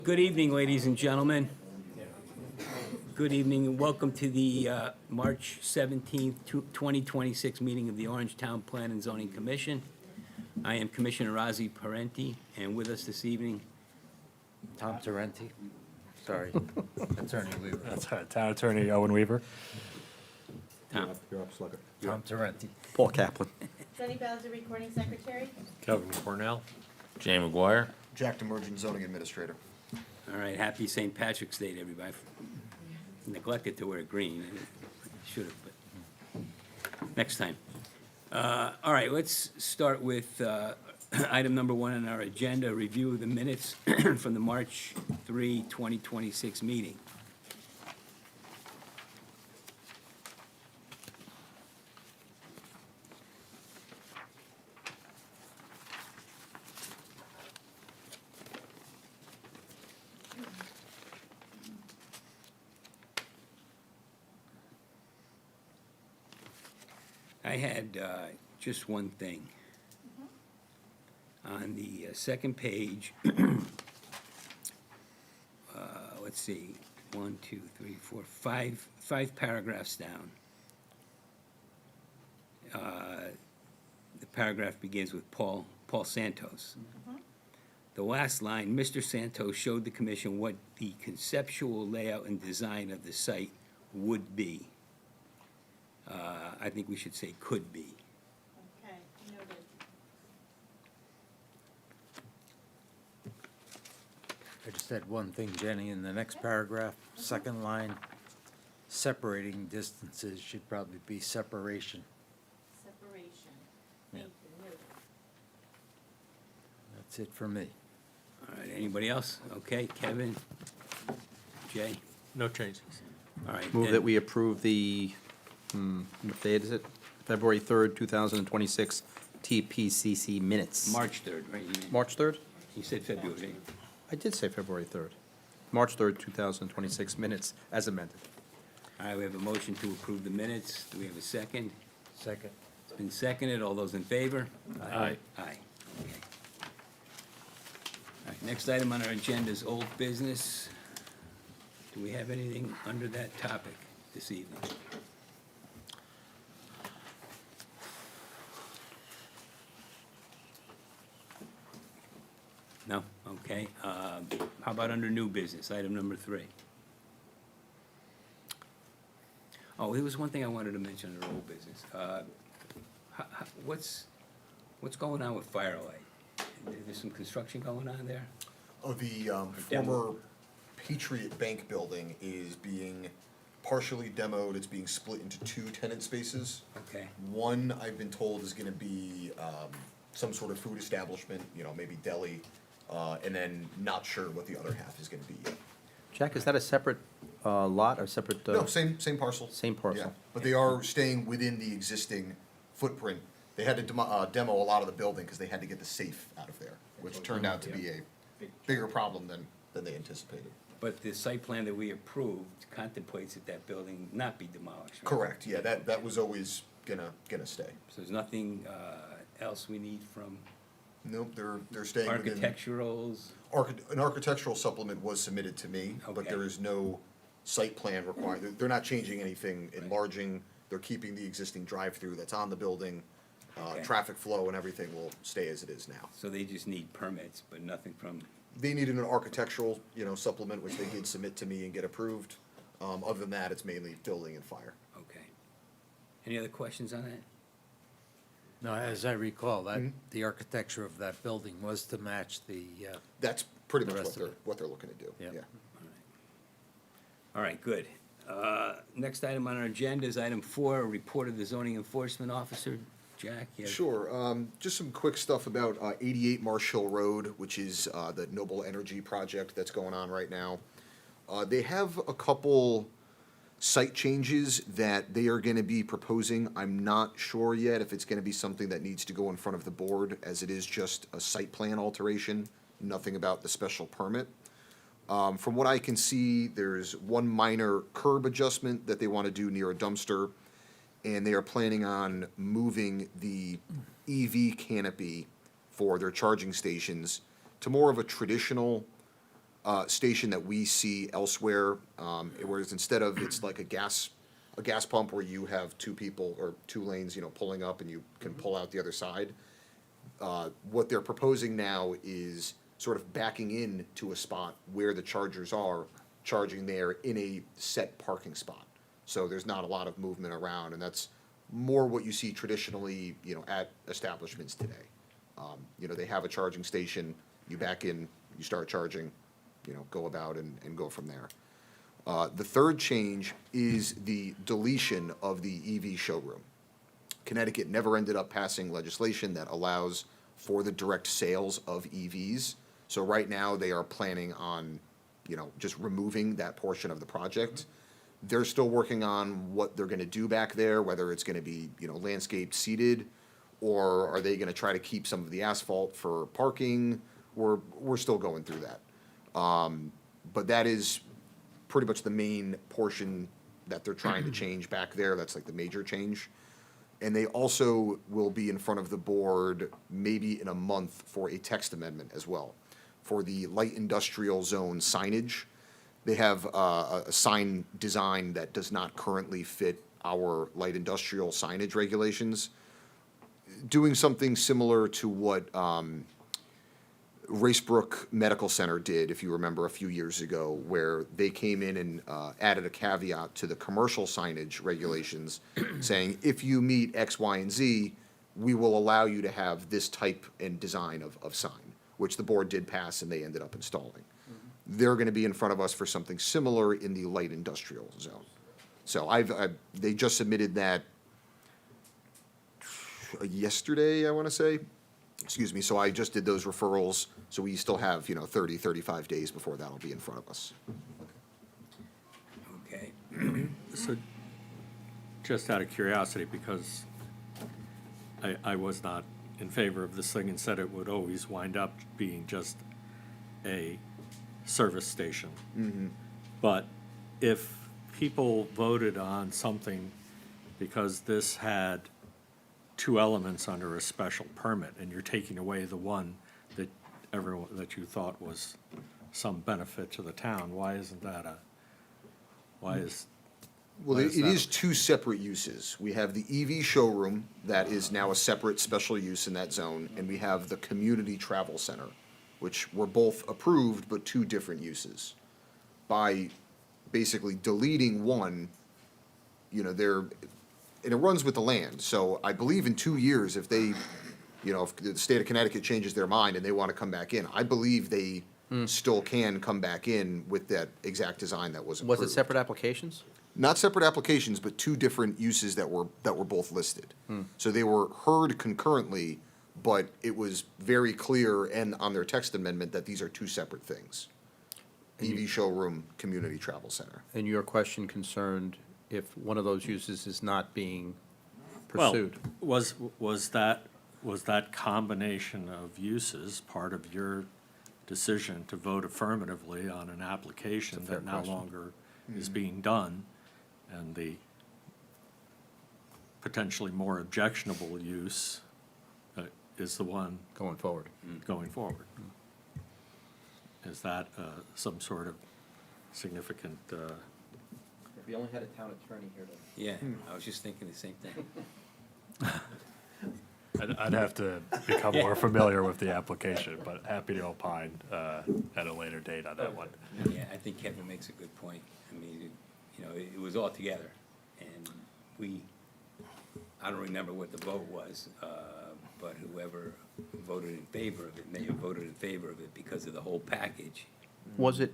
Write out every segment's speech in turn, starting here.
Good evening, ladies and gentlemen. Good evening and welcome to the March 17th, 2026 meeting of the Orange Town Plan and Zoning Commission. I am Commissioner Razi Parenti, and with us this evening, Tom Tarenti. Sorry, Attorney Weaver. That's right, Town Attorney Owen Weaver. Tom. You're up, Slugger. Tom Tarenti. Paul Kaplan. Sunny Bowser, Recording Secretary. Kevin Cornell. Jay McGuire. Jack Demerjen, Zoning Administrator. All right, happy St. Patrick's Day to everybody. Neglected to wear green. I should have, but next time. All right, let's start with item number one on our agenda, review of the minutes from the March 3, 2026 meeting. I had just one thing. On the second page, let's see, 1, 2, 3, 4, 5 paragraphs down. The paragraph begins with Paul Santos. The last line, Mr. Santos showed the commission what the conceptual layout and design of the site would be. I think we should say could be. Okay, noted. I just had one thing, Jenny, in the next paragraph, second line, separating distances should probably be separation. Separation. Yeah. Thank you, noted. That's it for me. All right, anybody else? Okay, Kevin? Jay? No changes. All right. Move then- that we approve the, what date is it? February 3rd, 2026 TPCC minutes. March 3rd, right? March 3rd? You said February. I did say February 3rd. March 3rd, 2026 minutes as amended. All right, we have a motion to approve the minutes. Do we have a second? Second. It's been seconded. All those in favor? Aye. Aye. Okay. All right, next item on our agenda is old business. Do we have anything under that topic this evening? No? Okay. How about under new business, item number 3? Oh, there was one thing I wanted to mention under old business. What's going on with Firelight? There's some construction going on there? Oh, the demo. former Patriot Bank building is being partially demoed. It's being split into 2 tenant spaces. Okay. One, I've been told, is gonna be some sort of food establishment, maybe deli, and then not sure what the other half is gonna be yet. Jack, is that a separate lot or separate? No, same parcel. Same parcel. Yeah, but they are staying within the existing footprint. They had to demo a lot of the building because they had to get the safe out of there, which turned out to be a bigger problem than they anticipated. But the site plan that we approved contemplates that that building not be demolished, right? Correct, yeah, that was always gonna stay. So there's nothing else we need from Nope, they're staying within. architecturals? An architectural supplement was submitted to me, but Okay. there is no site plan required. They're not changing anything, enlarging, they're keeping the existing drive-through that's on the building. Okay. Traffic flow and everything will stay as it is now. So they just need permits, but nothing from, They needed an architectural, supplement, which they did submit to me and get approved. Other than that, it's mainly building and fire. okay. Any other questions on that? No, as I recall, that, Mhm. the architecture of that building was to match the, That's pretty The much rest of it. what they're looking to do, Yeah. yeah. All right, good. Next item on our agenda is item 4, report of the zoning enforcement officer. Jack, you have- Sure, just some quick stuff about 88 Marsh Hill Road, which is the Noble Energy project that's going on right now. They have a couple site changes that they are gonna be proposing. I'm not sure yet if it's gonna be something that needs to go in front of the board, as it is just a site plan alteration, nothing about the special permit. From what I can see, there's one minor curb adjustment that they wanna do near a dumpster, and they are planning on moving the EV canopy for their charging stations to more of a traditional station that we see elsewhere, whereas instead of, it's like a gas pump where you have two people or two lanes, pulling up and you can pull out the other side. What they're proposing now is sort of backing in to a spot where the chargers are, charging there in a set parking spot. So there's not a lot of movement around, and that's more what you see traditionally, at establishments today. They have a charging station, you back in, you start charging, go about and go from there. The third change is the deletion of the EV showroom. Connecticut never ended up passing legislation that allows for the direct sales of EVs. So right now, they are planning on, just removing that portion of the project. They're still working on what they're gonna do back there, whether it's gonna be, landscaped, seated, or are they gonna try to keep some of the asphalt for parking? We're still going through that. But that is pretty much the main portion that they're trying to change back there. That's like the major change. And they also will be in front of the board maybe in a month for a text amendment as well. For the light industrial zone signage, they have a sign design that does not currently fit our light industrial signage regulations. Doing something similar to what Racebrook Medical Center did, if you remember, a few years ago, where they came in and added a caveat to the commercial signage regulations, saying, if you meet X, Y, and Z, we will allow you to have this type and design of sign, which the board did pass and they ended up installing. They're gonna be in front of us for something similar in the light industrial zone. So they just submitted that yesterday, I wanna say. Excuse me, so I just did those referrals, so we still have, 30, 35 days before that'll be in front of us. Okay. So, just out of curiosity, because I was not in favor of this thing and said it would always wind up being just a service station. But if people voted on something because this had two elements under a special permit, and you're taking away the one that that you thought was some benefit to the town, why isn't that why is It that? is two separate uses. We have the EV showroom that is now a separate special use in that zone, and we have the community travel center, which were both approved, but two different uses. By basically deleting one, and it runs with the land, so I believe in 2 years, if they, if the state of Connecticut changes their mind and they wanna come back in, I believe they still can come back in with that exact design that was approved. Was it separate applications? Not separate applications, but two different uses that were both listed. So they were heard concurrently, but it was very clear and on their text amendment that these are two separate things. EV showroom, community travel center. And your question concerned if one of those uses is not being Well, pursued? was that combination of uses part of your decision to vote affirmatively on an application It's a fair that no question. longer is being done, and the potentially more objectionable use is the one Going forward. going forward? Is that some sort of significant, If we only had a town attorney here to. Yeah, I was just thinking the same thing. I'd have to become more familiar with the application, but happy to opine at a later date on that one. Yeah, I think Kevin makes a good point. I mean, it was all together, and I don't remember what the vote was, but whoever voted in favor of it may have voted in favor of it because of the whole package. Was it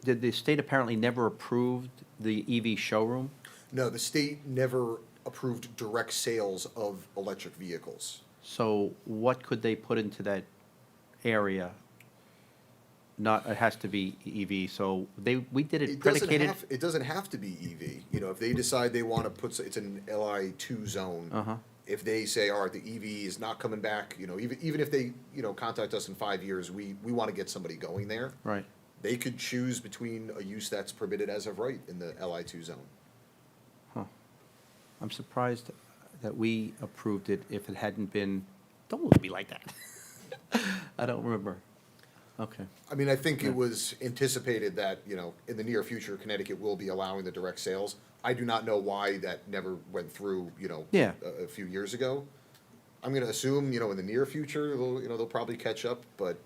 did the state apparently never approved the EV showroom? No, the state never approved direct sales of electric vehicles. So what could they put into that area? Not, it has to be EV, so we did it predicated. It doesn't have to be EV, if they decide they wanna it's an LI2 zone. Uh-huh. If they say, all right, the EV is not coming back, even if they, contact us in 5 years, we wanna get somebody going there. Right. They could choose between a use that's permitted as of right in the LI2 zone. I'm surprised that we approved it if it hadn't been, don't look at me like that. I don't remember. Okay. I mean, I think it was anticipated that, you know, in the near future, Connecticut will be allowing the direct sales. I do not know why that never went through, you know, Yeah. a few years ago. I'm gonna assume, you know, in the near future, they'll probably catch up, but,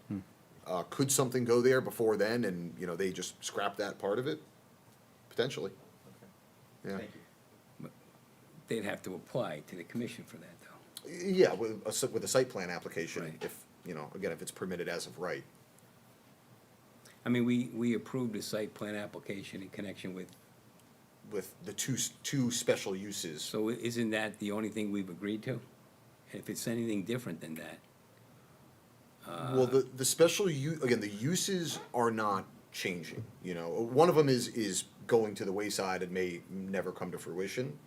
could something go there before then and, you know, they just scrap that part of it? Potentially. Yeah. They'd have to apply to the commission for that, though. Yeah, with a site plan application, Right. if, you know, again, if it's permitted as of right. I mean, we approved a site plan application in connection with, With the two special uses. so isn't that the only thing we've agreed to? And if it's anything different than that, Well, the special again, the uses are not changing, you know. One of them is going to the wayside and may never come to fruition.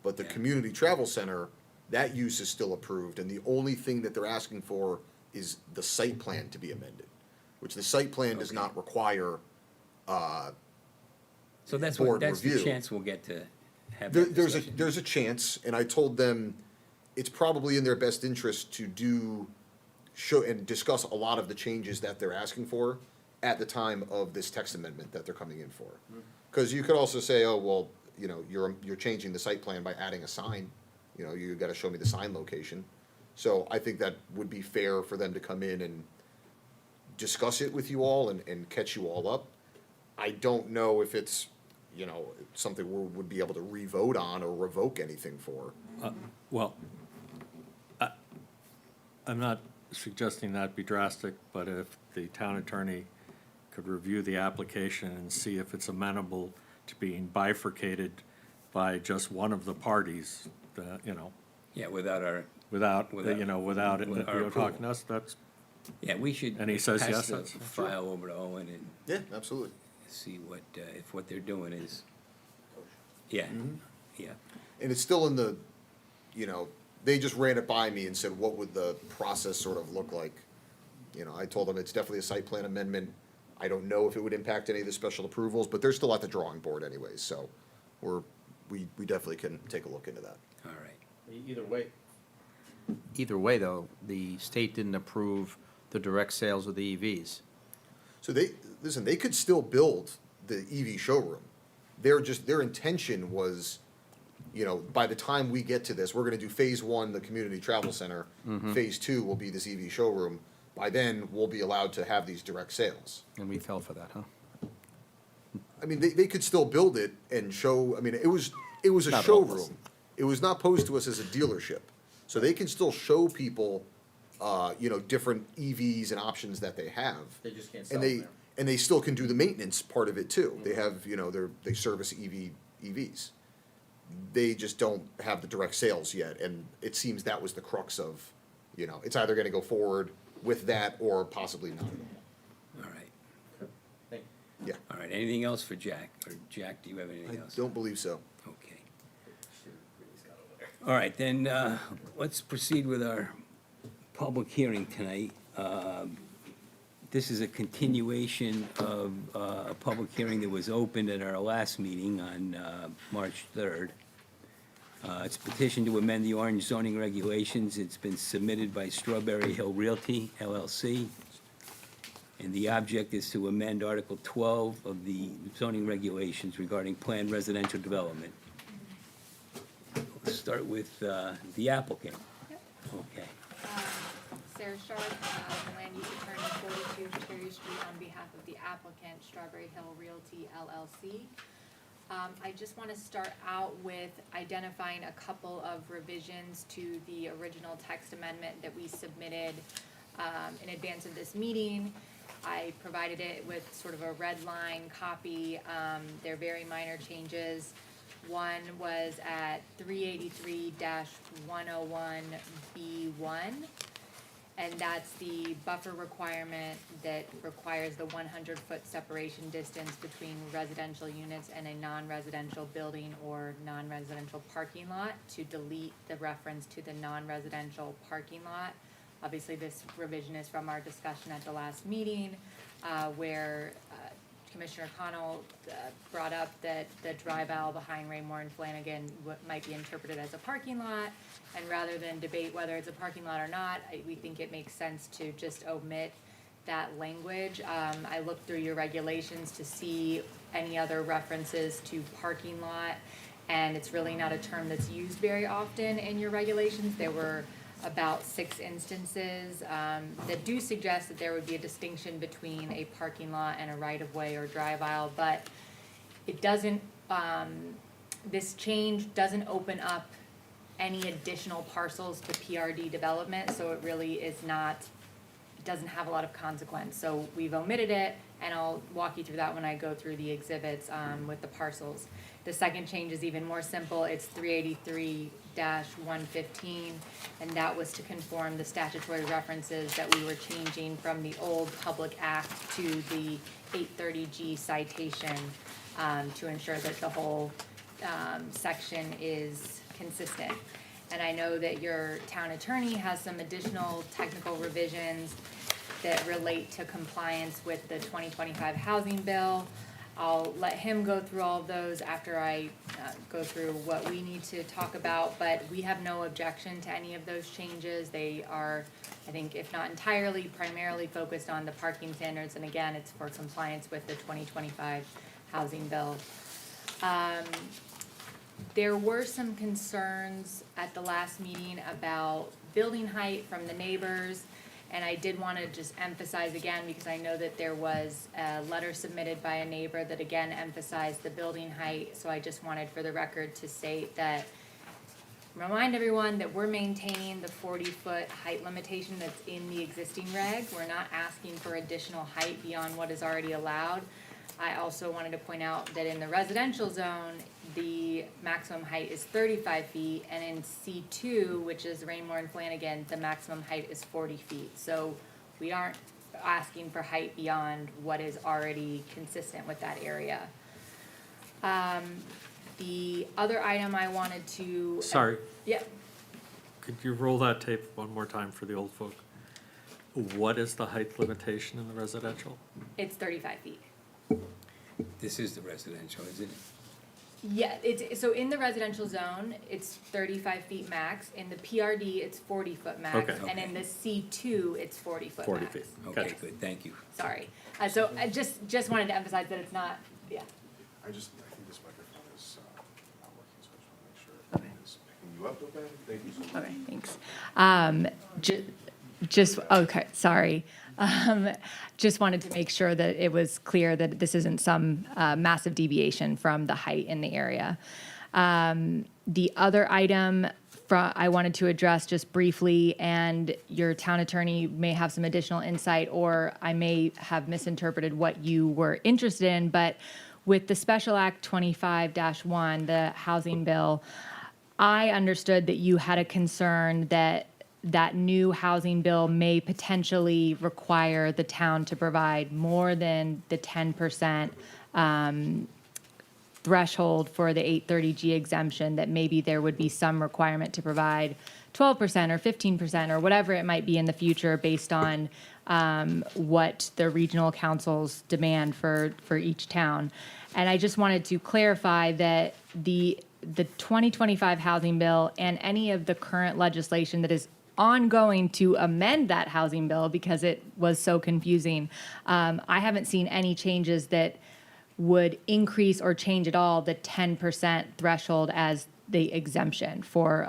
But the Yeah. community travel center, that use is still approved, and the only thing that they're asking for is the site plan to be amended, which the site plan does Okay. not require, so that's Board what, that's the review. chance we'll get to have There, that there's a, discussion. there's a chance, and I told them it's probably in their best interest to show and discuss a lot of the changes that they're asking for at the time of this text amendment that they're coming in for. Cause you could also say, oh, well, you know, you're changing the site plan by adding a sign, you know, you gotta show me the sign location. So I think that would be fair for them to come in and discuss it with you all and catch you all up. I don't know if it's, you know, something we would be able to re-vote on or revoke anything for. Well, I'm not suggesting that be drastic, but if the town attorney could review the application and see if it's amenable to being bifurcated by just one of the parties, you know, Yeah, without our, without, Without- you know, without, it, with our you know, talking approval. to us, that's, yeah, we should And he says pass yes, the that's- file over to Owen and Yeah, absolutely. see what, if what they're doing is, yeah, yeah. And it's still in the, you know, they just ran it by me and said, what would the process sort of look like? You know, I told them it's definitely a site plan amendment. I don't know if it would impact any of the special approvals, but they're still at the drawing board anyways, so we definitely can take a look into that. All right. Either way, though, the state didn't approve the direct sales of the EVs. So they could still build the EV showroom. Their intention was, you know, by the time we get to this, we're gonna do phase one, the community travel center. Phase two will be this EV showroom. By then, we'll be allowed to have these direct sales. And we fell for that, huh? I mean, they could still build it and show, I mean, it was a Not all of us. showroom. It was not posed to us as a dealership. So they can still show people, you know, different EVs and options that they have. They just can't And sell them there. and they still can do the maintenance part of it too. They have, you know, they service EVs. They just don't have the direct sales yet, and it seems that was the crux of, you know, it's either gonna go forward with that or possibly not. All right, Thank you. Yeah, all right. Anything else for Jack? Or Jack, do you have anything I else? don't believe so. Okay. All right, then, let's proceed with our public hearing tonight. This is a continuation of a public hearing that was opened at our last meeting on March 3rd. It's a petition to amend the Orange zoning regulations. It's been submitted by Strawberry Hill Realty LLC. And the object is to amend Article 12 of the zoning regulations regarding planned residential development. Let's start with the applicant. Okay. Sarah Sharp, land use attorney, 42 Cherry Street, on behalf of the applicant, Strawberry Hill Realty LLC. I just want to start out with identifying a couple of revisions to the original text amendment that we submitted in advance of this meeting. I provided it with sort of a red line copy. They're very minor changes. One was at 383-101B1. And that's the buffer requirement that requires the 100-foot separation distance between residential units and a non-residential building or non-residential parking lot, to delete the reference to the non-residential parking lot. Obviously, this revision is from our discussion at the last meeting, where Commissioner Connell brought up that the drive aisle behind Raymore and Flanagan might be interpreted as a parking lot. And rather than debate whether it's a parking lot or not, we think it makes sense to just omit that language. I looked through your regulations to see any other references to parking lot, and it's really not a term that's used very often in your regulations. There were about 6 instances that do suggest that there would be a distinction between a parking lot and a right-of-way or drive aisle, but it doesn't, this change doesn't open up any additional parcels to PRD development, so it really is not, it doesn't have a lot of consequence. So we've omitted it, and I'll walk you through that when I go through the exhibits with the parcels. The second change is even more simple. It's 383-115, and that was to conform the statutory references that we were changing from the old Public Act to the 830G citation to ensure that the whole section is consistent. And I know that your town attorney has some additional technical revisions that relate to compliance with the 2025 housing bill. I'll let him go through all of those after I go through what we need to talk about, but we have no objection to any of those changes. They are, I think, if not entirely, primarily focused on the parking standards, and again, it's for compliance with the 2025 housing bill. There were some concerns at the last meeting about building height from the neighbors, and I did want to just emphasize again, because I know that there was a letter submitted by a neighbor that again emphasized the building height, so I just wanted for the record to state that, remind everyone that we're maintaining the 40-foot height limitation that's in the existing reg. We're not asking for additional height beyond what is already allowed. I also wanted to point out that in the residential zone, the maximum height is 35 feet, and in C2, which is Rainmore and Flanagan, the maximum height is 40 feet. So we aren't asking for height beyond what is already consistent with that area. The other item I wanted to... Sorry, Yeah, could you roll that tape one more time for the old folk? What is the height limitation in the residential? it's 35 feet. This is the residential, isn't it? Yeah, it's, so in the residential zone, it's 35 feet max. In the PRD, it's 40-foot max. Okay. And in the C2, it's 40-foot 40 max. feet. Okay, Gotcha. good, thank you. Sorry. So I just wanted to emphasize that it's not, yeah. I think this microphone is not working, so I just want to make sure it's picking you up, okay? Thank you so much. Okay, thanks. Just, okay, sorry. Just wanted to make sure that it was clear that this isn't some massive deviation from the height in the area. The other item I wanted to address just briefly, and your town attorney may have some additional insight, or I may have misinterpreted what you were interested in, but with the Special Act 25-1, the housing bill, I understood that you had a concern that that new housing bill may potentially require the town to provide more than the 10% threshold for the 830G exemption, that maybe there would be some requirement to provide 12% or 15% or whatever it might be in the future based on what the regional councils demand for each town. And I just wanted to clarify that the 2025 housing bill and any of the current legislation that is ongoing to amend that housing bill, because it was so confusing, I haven't seen any changes that would increase or change at all the 10% threshold as the exemption for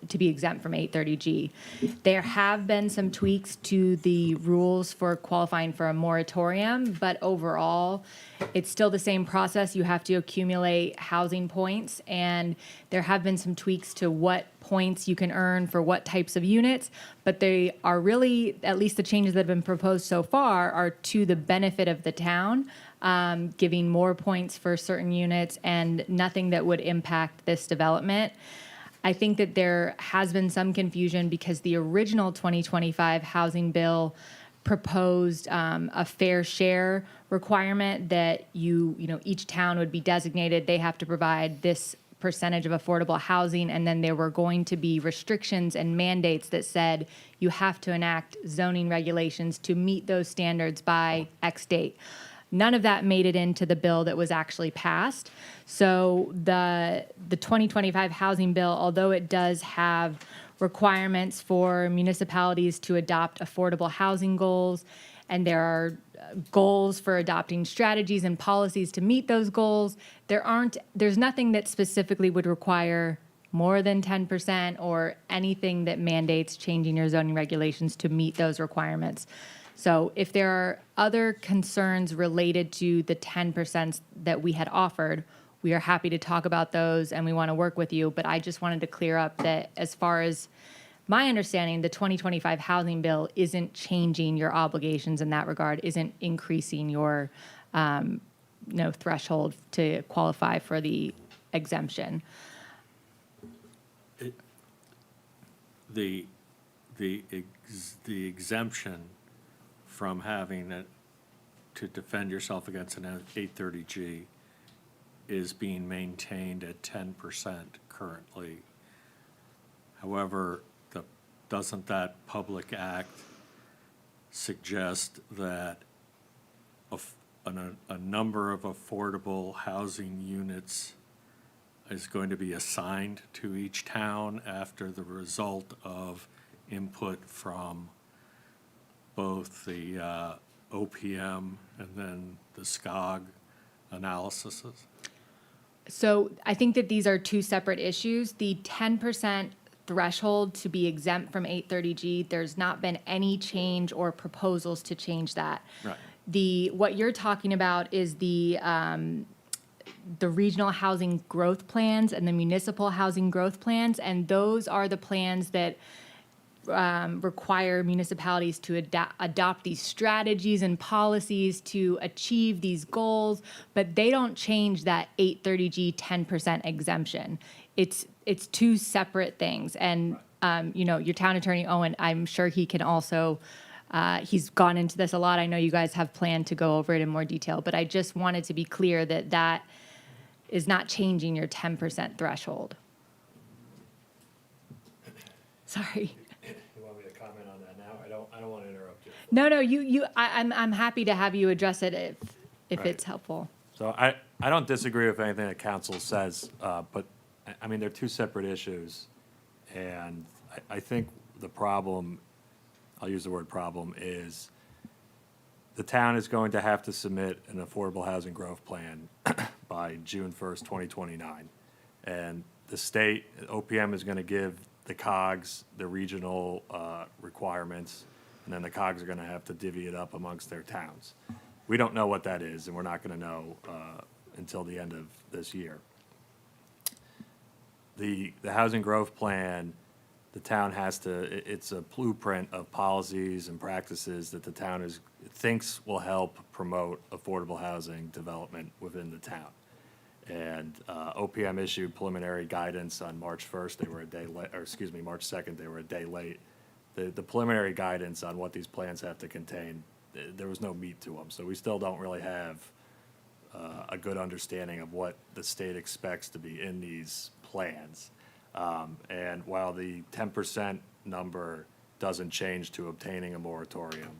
to be exempt from 830G. There have been some tweaks to the rules for qualifying for a moratorium, but overall, it's still the same process. You have to accumulate housing points, and there have been some tweaks to what points you can earn for what types of units, but they are really, at least the changes that have been proposed so far, are to the benefit of the town, giving more points for certain units and nothing that would impact this development. I think that there has been some confusion because the original 2025 housing bill proposed a fair share requirement that each town would be designated. They have to provide this percentage of affordable housing, and then there were going to be restrictions and mandates that said you have to enact zoning regulations to meet those standards by X date. None of that made it into the bill that was actually passed. So the 2025 housing bill, although it does have requirements for municipalities to adopt affordable housing goals and there are goals for adopting strategies and policies to meet those goals. There's nothing that specifically would require more than 10% or anything that mandates changing your zoning regulations to meet those requirements. So if there are other concerns related to the 10% that we had offered, we are happy to talk about those and we want to work with you. But I just wanted to clear up that as far as my understanding, the 2025 housing bill isn't changing your obligations in that regard, isn't increasing your threshold to qualify for the exemption. The exemption from having it to defend yourself against an 830G is being maintained at 10% currently. However, doesn't that public act suggest that a number of affordable housing units is going to be assigned to each town after the result of input from both the OPM and then the SCOG analyses? So I think that these are two separate issues. The 10% threshold to be exempt from 830G, there's not been any change or proposals to change that. Right. What you're talking about is the regional housing growth plans and the municipal housing growth plans, and those are the plans that require municipalities to adopt these strategies and policies to achieve these goals, but they don't change that 830G 10% exemption. It's two separate things. And, your town attorney, Owen, I'm sure he can also, he's gone into this a lot. I know you guys have planned to go over it in more detail, but I just wanted to be clear that that is not changing your 10% threshold. Sorry. You want me to comment on that now? I don't want to interrupt you. No, I'm happy to have you address it if Right. it's helpful. So I don't disagree with anything that council says, but, I mean, they're two separate issues. And I think the problem, I'll use the word problem, is the town is going to have to submit an affordable housing growth plan by June 1st, 2029. And the state, OPM is going to give the COGS the regional requirements, and then the COGS are going to have to divvy it up amongst their towns. We don't know what that is, and we're not going to know until the end of this year. The housing growth plan, the town has to, it's a blueprint of policies and practices that the town thinks will help promote affordable housing development within the town. And OPM issued preliminary guidance on March 1st. They were March 2nd, they were a day late. The preliminary guidance on what these plans have to contain, there was no meat to them. So we still don't really have a good understanding of what the state expects to be in these plans. And while the 10% number doesn't change to obtaining a moratorium,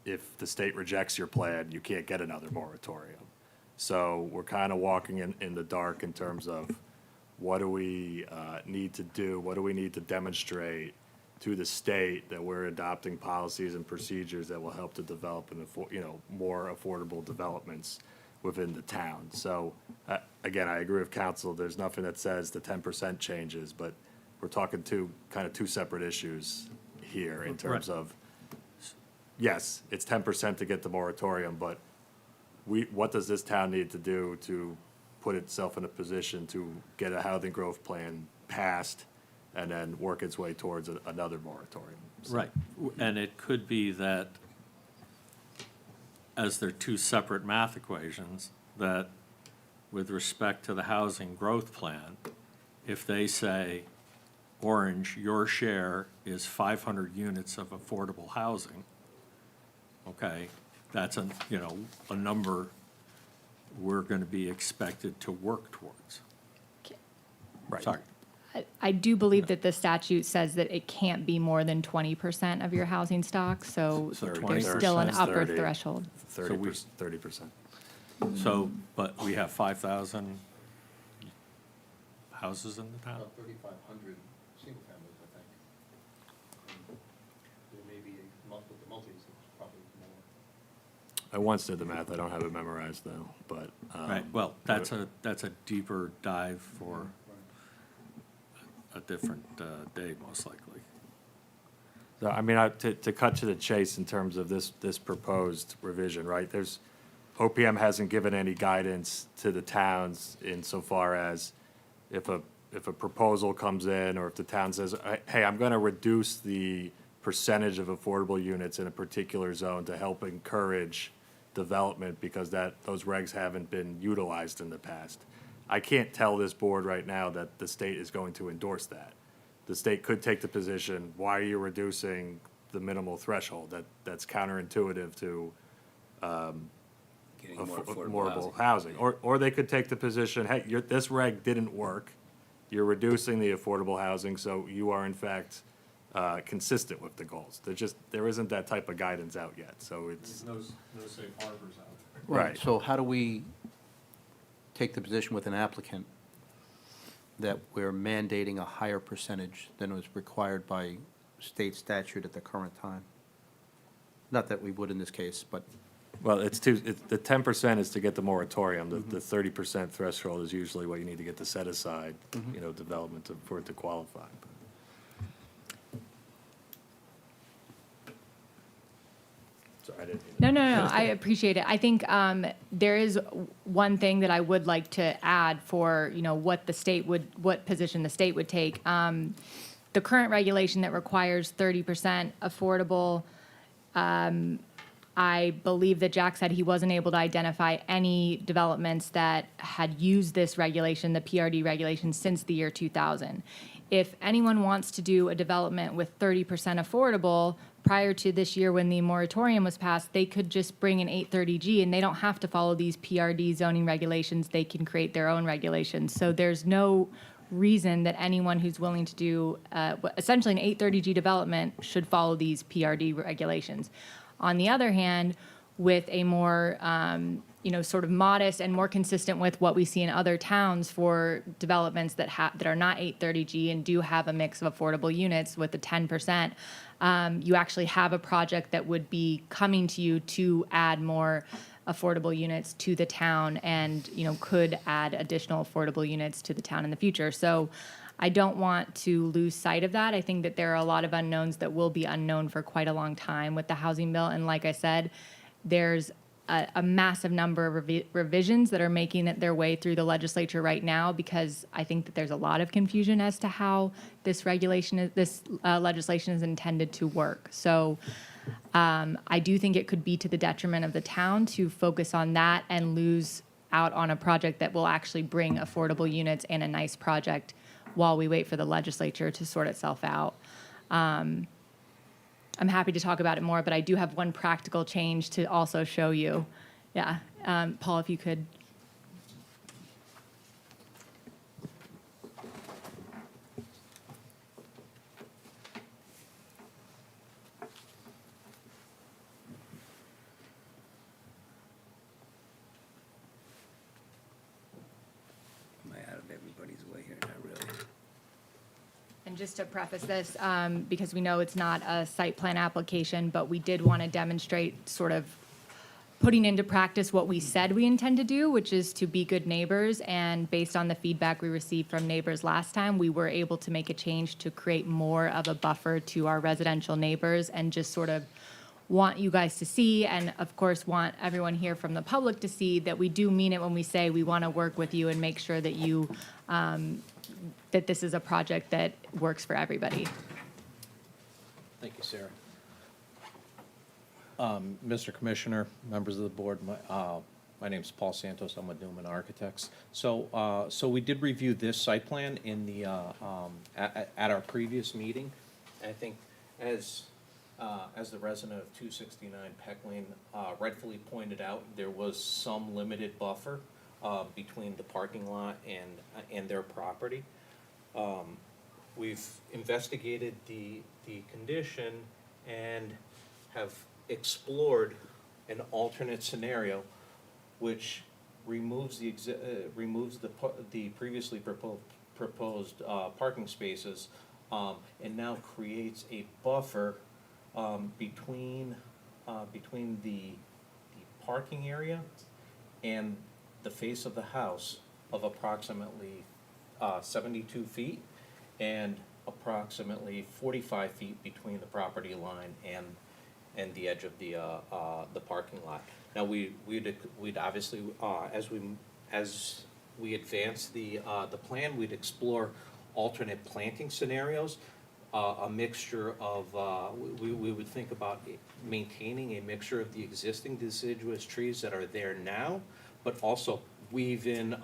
if the state rejects your plan, you can't get another moratorium. So we're kind of walking in the dark in terms of what do we need to do, what do we need to demonstrate to the state that we're adopting policies and procedures that will help to develop more affordable developments within the town. So again, I agree with council. There's nothing that says the 10% changes, but we're talking two separate issues here in terms of, yes, it's 10% to get the moratorium, but what does this town need to do to put itself in a position to get a housing growth plan passed and then work its way towards another moratorium? So- Right, and it could be that, as they're two separate math equations, that with respect to the housing growth plan, if they say, Orange, your share is 500 units of affordable housing, okay, that's a number we're going to be expected to work towards. Right. Sorry. I do believe that the statute says that it can't be more than 20% of your housing stock, so So there's 20% still an is upper 30. threshold. 30%. So, but we have 5,000 houses in the town? About 3,500 single families, I think. There may be multis I once did the math, I don't have it memorized though, but. Right, well, that's a deeper dive for a different day, most likely. So, I mean, to cut to the chase in terms of this proposed revision, right? OPM hasn't given any guidance to the towns insofar as if a proposal comes in, or if the town says, hey, I'm gonna reduce the percentage of affordable units in a particular zone to help encourage development because those regs haven't been utilized in the past. I can't tell this board right now that the state is going to endorse that. The state could take the position, why are you reducing the minimal threshold? That's counterintuitive to Getting more affordable housing. housing. Or they could take the position, hey, this reg didn't work. You're reducing the affordable housing, so you are in fact consistent with the goals. There isn't that type of guidance out yet, so it's. No safe harbors out there. Right. So how do we take the position with an applicant that we're mandating a higher percentage than was required by state statute at the current time? Not that we would in this case, but Well, the 10% is to get the moratorium. The 30% threshold is usually what you need to get to set aside, development for it to qualify. Sorry, I didn't mean to. No, I appreciate it. I think there is one thing that I would like to add for, what position the state would take. The current regulation that requires 30% affordable, I believe that Jack said he wasn't able to identify any developments that had used this regulation, the PRD regulation, since the year 2000. If anyone wants to do a development with 30% affordable, prior to this year when the moratorium was passed, they could just bring an 830G and they don't have to follow these PRD zoning regulations. They can create their own regulations. So there's no reason that anyone who's willing to do essentially an 830G development should follow these PRD regulations. On the other hand, with a more, sort of modest and more consistent with what we see in other towns for developments that are not 830G and do have a mix of affordable units with the 10%, you actually have a project that would be coming to you to add more affordable units to the town and, could add additional affordable units to the town in the future. So I don't want to lose sight of that. I think that there are a lot of unknowns that will be unknown for quite a long time with the housing bill. And like I said, there's a massive number of revisions that are making their way through the legislature right now because I think that there's a lot of confusion as to how this legislation is intended to work. So I do think it could be to the detriment of the town to focus on that and lose out on a project that will actually bring affordable units and a nice project while we wait for the legislature to sort itself out. I'm happy to talk about it more, but I do have one practical change to also show you. Yeah, Paul, if you could. Am I out of everybody's way here? Not really. And just to preface this, because we know it's not a site plan application, but we did want to demonstrate sort of putting into practice what we said we intend to do, which is to be good neighbors. And based on the feedback we received from neighbors last time, we were able to make a change to create more of a buffer to our residential neighbors and just sort of want you guys to see, and of course want everyone here from the public to see that we do mean it when we say we want to work with you and make sure that you, that this is a project that works for everybody. Thank you, Sarah. Mr. Commissioner, members of the board, my name's Paul Santos. I'm with Newman Architects. So we did review this site plan in the, at our previous meeting. And I think as the resident of 269 Peck Lane rightfully pointed out, there was some limited buffer between the parking lot and their property. We've investigated the condition and have explored an alternate scenario which removes the previously proposed parking spaces and now creates a buffer between the parking area and the face of the house of approximately 72 feet and approximately 45 feet between the property line and the edge of the parking lot. Now, we'd obviously, as we advance the plan, we'd explore alternate planting scenarios, a mixture of, we would think about maintaining a mixture of the existing deciduous trees that are there now, but also weave in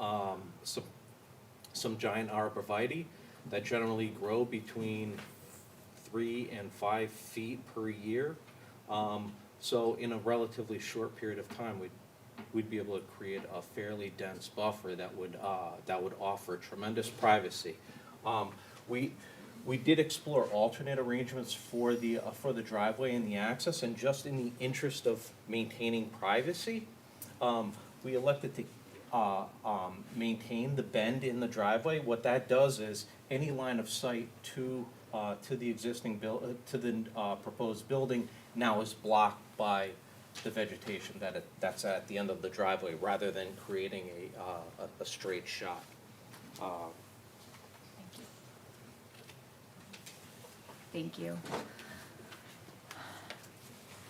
some giant arborvitae that generally grow between 3 and 5 feet per year. So in a relatively short period of time, we'd be able to create a fairly dense buffer that would offer tremendous privacy. We did explore alternate arrangements for the driveway and the access, and just in the interest of maintaining privacy, we elected to maintain the bend in the driveway. What that does is any line of sight to the existing to the proposed building now is blocked by the vegetation that's at the end of the driveway, rather than creating a straight shot. Thank you.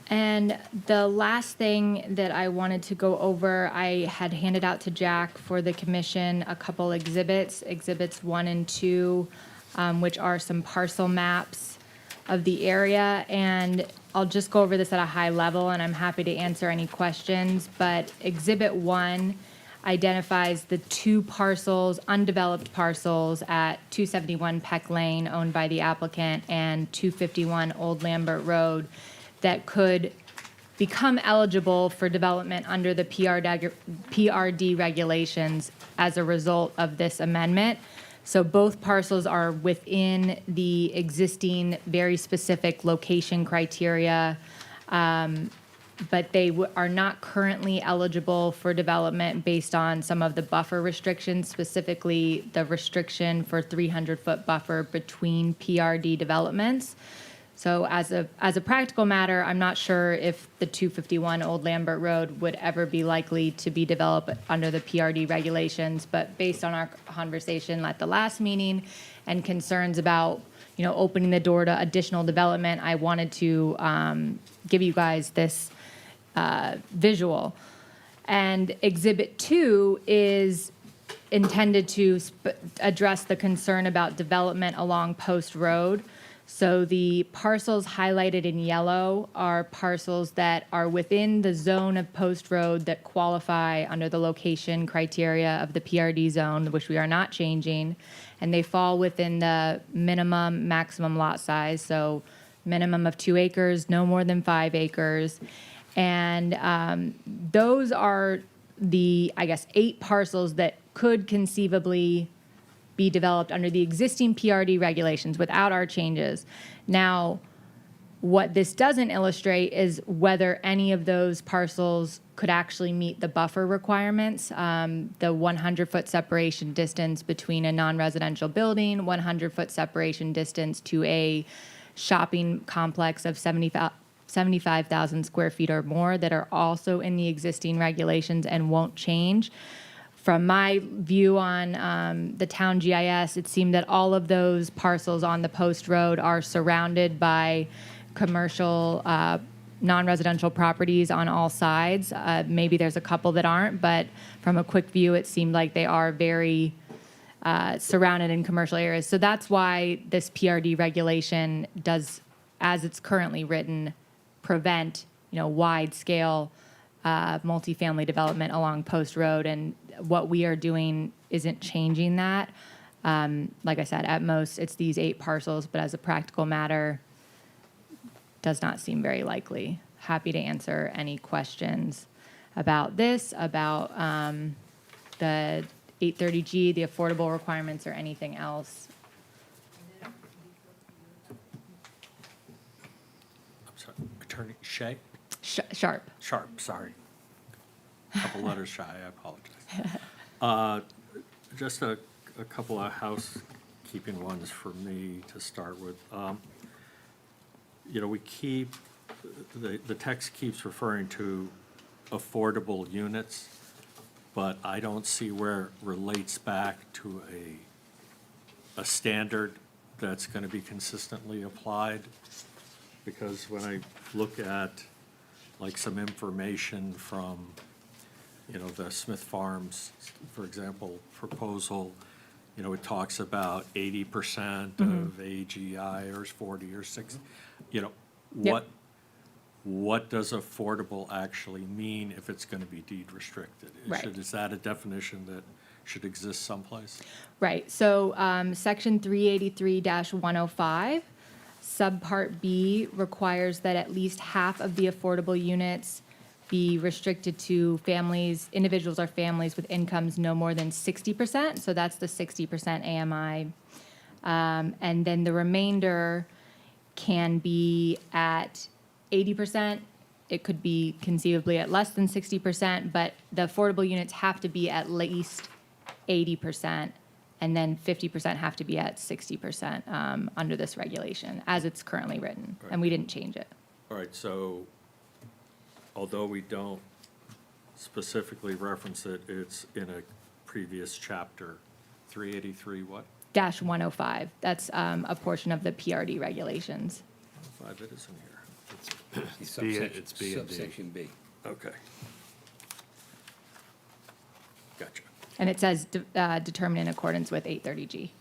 And the last thing that I wanted to go over, I had handed out to Jack for the commission a couple exhibits, exhibits 1 and 2, which are some parcel maps of the area. And I'll just go over this at a high level, and I'm happy to answer any questions. But exhibit 1 identifies the 2 parcels, undeveloped parcels at 271 Peck Lane, owned by the applicant, and 251 Old Lambert Road, that could become eligible for development under the PRD regulations as a result of this amendment. So both parcels are within the existing very specific location criteria, but they are not currently eligible for development based on some of the buffer restrictions, specifically the restriction for 300-foot buffer between PRD developments. So as a practical matter, I'm not sure if the 251 Old Lambert Road would ever be likely to be developed under the PRD regulations, but based on our conversation at the last meeting and concerns about, opening the door to additional development, I wanted to give you guys this visual. And Exhibit 2 is intended to address the concern about development along Post Road. So the parcels highlighted in yellow are parcels that are within the zone of Post Road that qualify under the location criteria of the PRD zone, which we are not changing, and they fall within the minimum, maximum lot size, so minimum of 2 acres, no more than 5 acres. And those are the, 8 parcels that could conceivably be developed under the existing PRD regulations without our changes. Now, what this doesn't illustrate is whether any of those parcels could actually meet the buffer requirements, the 100-foot separation distance between a non-residential building, 100-foot separation distance to a shopping complex of 75,000 square feet or more that are also in the existing regulations and won't change. From my view on the town GIS, it seemed that all of those parcels on the Post Road are surrounded by commercial, non-residential properties on all sides. Maybe there's a couple that aren't, but from a quick view, it seemed like they are very surrounded in commercial areas. So that's why this PRD regulation does, as it's currently written, prevent, wide-scale multifamily development along Post Road, and what we are doing isn't changing that. Like I said, at most, it's these 8 parcels, but as a practical matter, does not seem very likely. Happy to answer any questions about this, about the 830G, the affordable requirements, or anything else. I'm sorry, Attorney Shea? Sharp. Sharp, sorry. Couple letters shy, I apologize. Just a couple of housekeeping ones for me to start with. We keep, the text keeps referring to affordable units, but I don't see where it relates back to a standard that's gonna be consistently applied. Because when I look at, like, some information from, the Smith Farms, for example, proposal, it talks about 80% of AGI or 40 or 60, Yep. what does affordable actually mean if it's gonna be deed restricted? Right. Is that a definition that should exist someplace? Right, so, section 383-105, subpart B requires that at least half of the affordable units be restricted to families, individuals or families with incomes no more than 60%, so that's the 60% AMI. And then the remainder can be at 80%. It could be conceivably at less than 60%, but the affordable units have to be at least 80%, and then 50% have to be at 60% under this regulation, as it's currently written, and we didn't change it. All right, so although we don't specifically reference it, it's in a previous chapter, 383 what? Dash 105, that's a portion of the PRD regulations. 5, it is in here. It's B and D. Subsection B. Okay. Gotcha. And it says determined in accordance with 830G.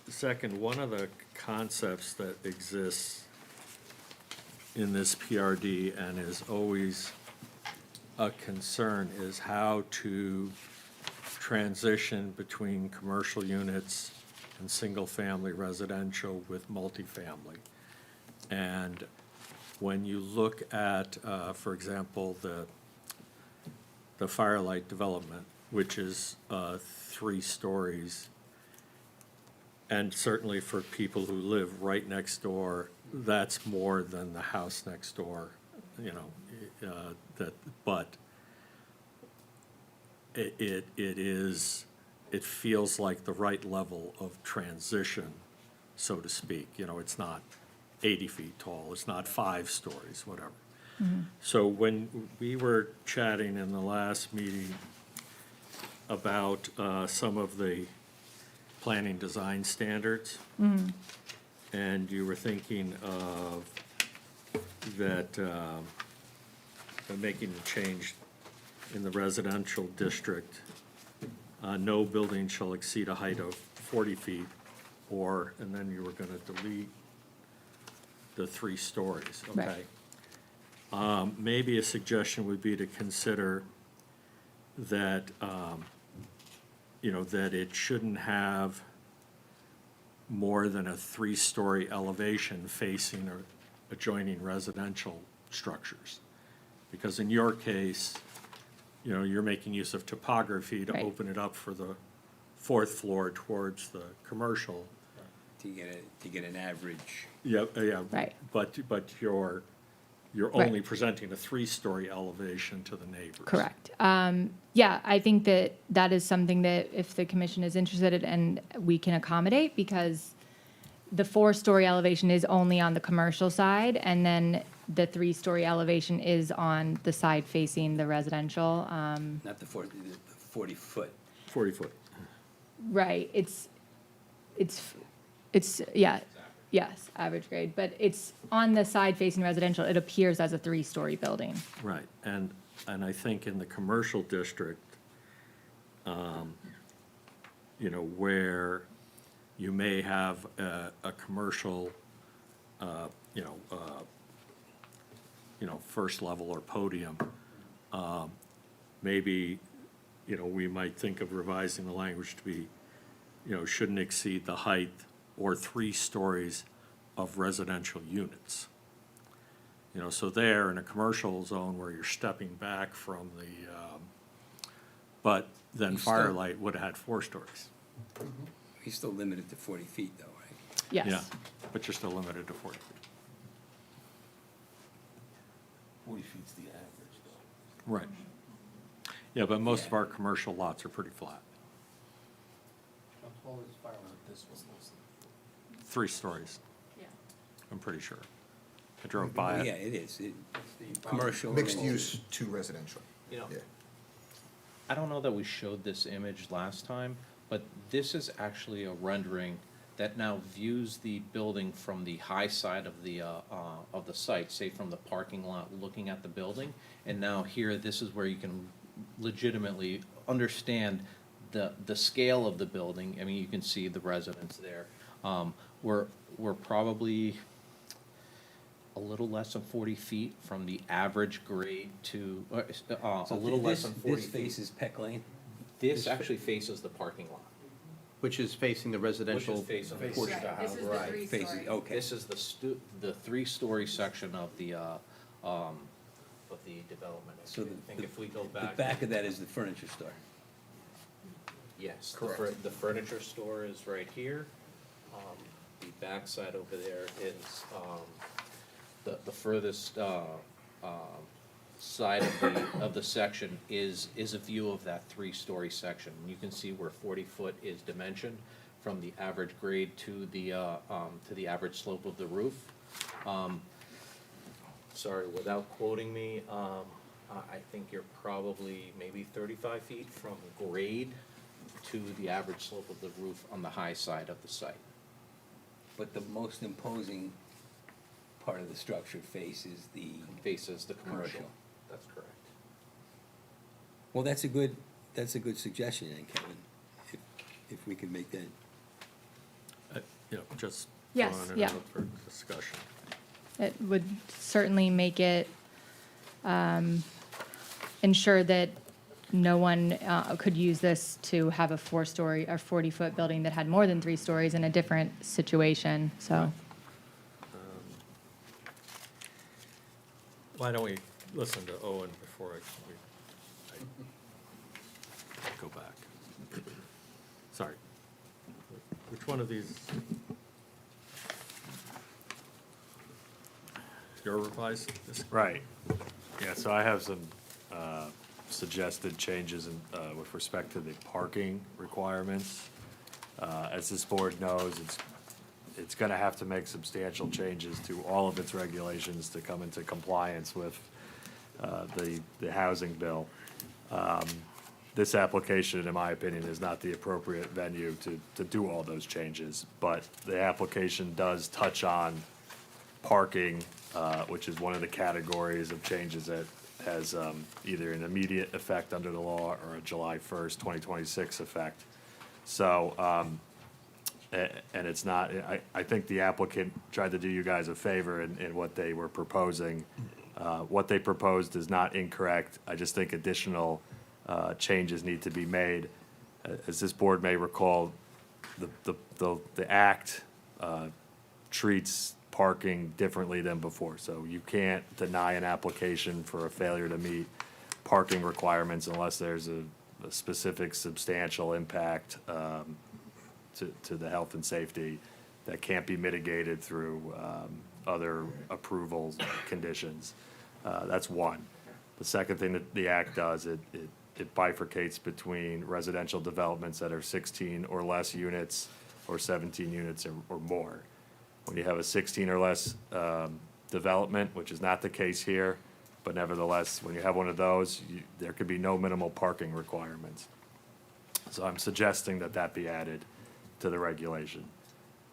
Second, one of the concepts that exists in this PRD and is always a concern is how to transition between commercial units and single-family residential with multifamily. And when you look at, for example, the Firelight development, which is 3 stories, and certainly for people who live right next door, that's more than the house next door, but it feels like the right level of transition, so to speak. It's not 80 feet tall, it's not 5 stories, whatever. So when we were chatting in the last meeting about some of the planning design standards, and you were thinking of that, making a change in the residential district, no building shall exceed a height of 40 feet, and then you were gonna delete the 3 stories, Right. okay? Maybe a suggestion would be to consider that, that it shouldn't have more than a 3-story elevation facing or adjoining residential structures. Because in your case, you're making use of topography to Right. open it up for the 4th floor towards the commercial. To get an average. Yeah, yeah. Right. But you're Right. only presenting a 3-story elevation to the neighbors. Correct. Yeah, I think that is something that if the commission is interested in, and we can accommodate, because the 4-story elevation is only on the commercial side, and then the 3-story elevation is on the side facing the residential. Not the 40-foot. 40 foot. Right, yeah, yes, average grade, but it's on the side facing residential, it appears as a 3-story building. Right, and I think in the commercial district, where you may have a commercial, first level or podium, maybe, we might think of revising the language to be, shouldn't exceed the height or 3 stories of residential units. So there, in a commercial zone where you're stepping back from but then You still- Firelight would have had 4 stories. He's still limited to 40 feet though, right? Yes. Yeah, but you're still limited to 40 feet. 40 feet's the average, though. Right. Yeah, but most of our commercial lots are pretty flat, How tall is firework this one? 3 stories, Yeah. I'm pretty sure. I drove by Yeah, it. it is. Commercial. Mixed use to residential. You know, Yeah. I don't know that we showed this image last time, but this is actually a rendering that now views the building from the high side of the site, say from the parking lot, looking at the building. And now here, this is where you can legitimately understand the scale of the building. I mean, you can see the residents there. We're probably a little less than 40 feet from the average grade to, a little less than 40 This feet. faces Peck Lane? This actually faces the parking lot, Which is facing the which residential. is facing the portion. portion of the This house. is the Right. three-story. Faces, okay. This is the 3-story section of the development. So I think if we go The back. back of that is the furniture store. Yes, Correct. the furniture store is right here. The backside over there is, the furthest, side of the section is a view of that 3-story section. You can see where 40 foot is dimensioned from the average grade to the average slope of the roof. Sorry, without quoting me, I think you're probably maybe 35 feet from grade to the average slope of the roof on the high side of the site. But the most imposing part of the structure faces the, Faces the commercial. Commercial. That's correct. well, that's a good suggestion, then, Kevin, if we can make that. You know, just Yes, throwing it yeah. out for discussion. It would certainly make it, ensure that no one could use this to have a 4-story or 40-foot building that had more than 3 stories in a different situation, so. Why don't we listen to Owen before I go back? Sorry. Which one of these? Your revised? Right. Yeah, so I have some suggested changes with respect to the parking requirements. As this board knows, it's gonna have to make substantial changes to all of its regulations to come into compliance with the housing bill. This application, in my opinion, is not the appropriate venue to do all those changes, but the application does touch on parking, which is one of the categories of changes that has either an immediate effect under the law or a July 1st, 2026 effect. So, and it's not, I think the applicant tried to do you guys a favor in what they were proposing. What they proposed is not incorrect. I just think additional changes need to be made. As this board may recall, the act treats parking differently than before. So you can't deny an application for a failure to meet parking requirements unless there's a specific substantial impact to the health and safety that can't be mitigated through other approvals, conditions. That's one. The second thing that the act does, it bifurcates between residential developments that are 16 or less units or 17 units or more. When you have a 16 or less development, which is not the case here, but nevertheless, when you have one of those, there could be no minimal parking requirements. So I'm suggesting that that be added to the regulation.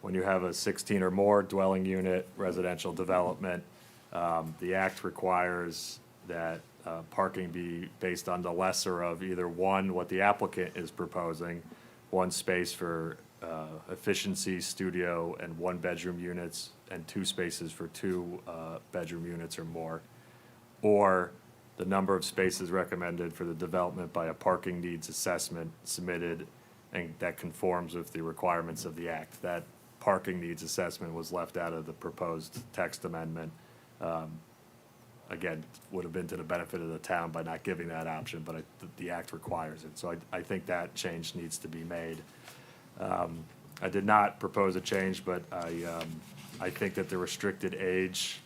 When you have a 16 or more dwelling unit residential development, the act requires that parking be based on the lesser of either one, what the applicant is proposing, one space for efficiency studio and 1-bedroom units, and 2 spaces for 2-bedroom units or more, or the number of spaces recommended for the development by a parking needs assessment submitted and that conforms with the requirements of the act. That parking needs assessment was left out of the proposed text amendment. Again, would have been to the benefit of the town by not giving that option, but the act requires it. So I think that change needs to be made. I did not propose a change, but I think that the restricted age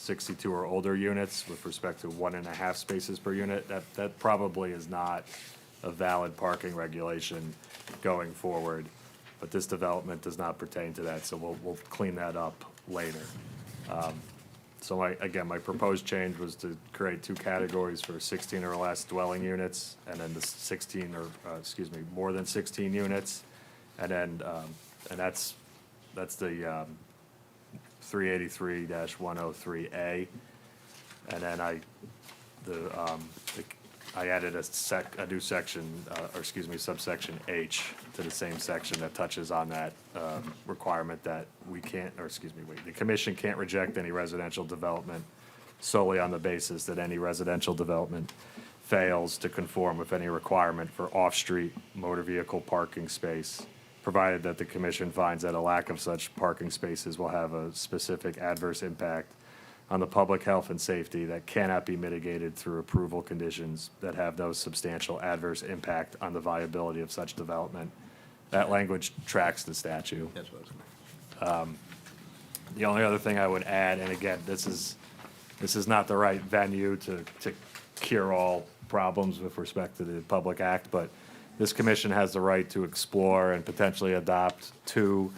62 or older units with respect to 1.5 spaces per unit. That probably is not a valid parking regulation going forward. But this development does not pertain to that, so we'll clean that up later. So my proposed change was to create two categories for 16 or less dwelling units, and then the 16 or, more than 16 units. And then, and that's the 383-103A. And then I added a new section, subsection H to the same section that touches on that requirement that the commission can't reject any residential development solely on the basis that any residential development fails to conform with any requirement for off-street motor vehicle parking space, provided that the commission finds that a lack of such parking spaces will have a specific adverse impact on the public health and safety that cannot be mitigated through approval conditions that have no substantial adverse impact on the viability of such development. That language tracks the statute. That's what I was gonna. The only other thing I would add, and again, this is not the right venue to cure all problems with respect to the Public Act, but this commission has the right to explore and potentially adopt two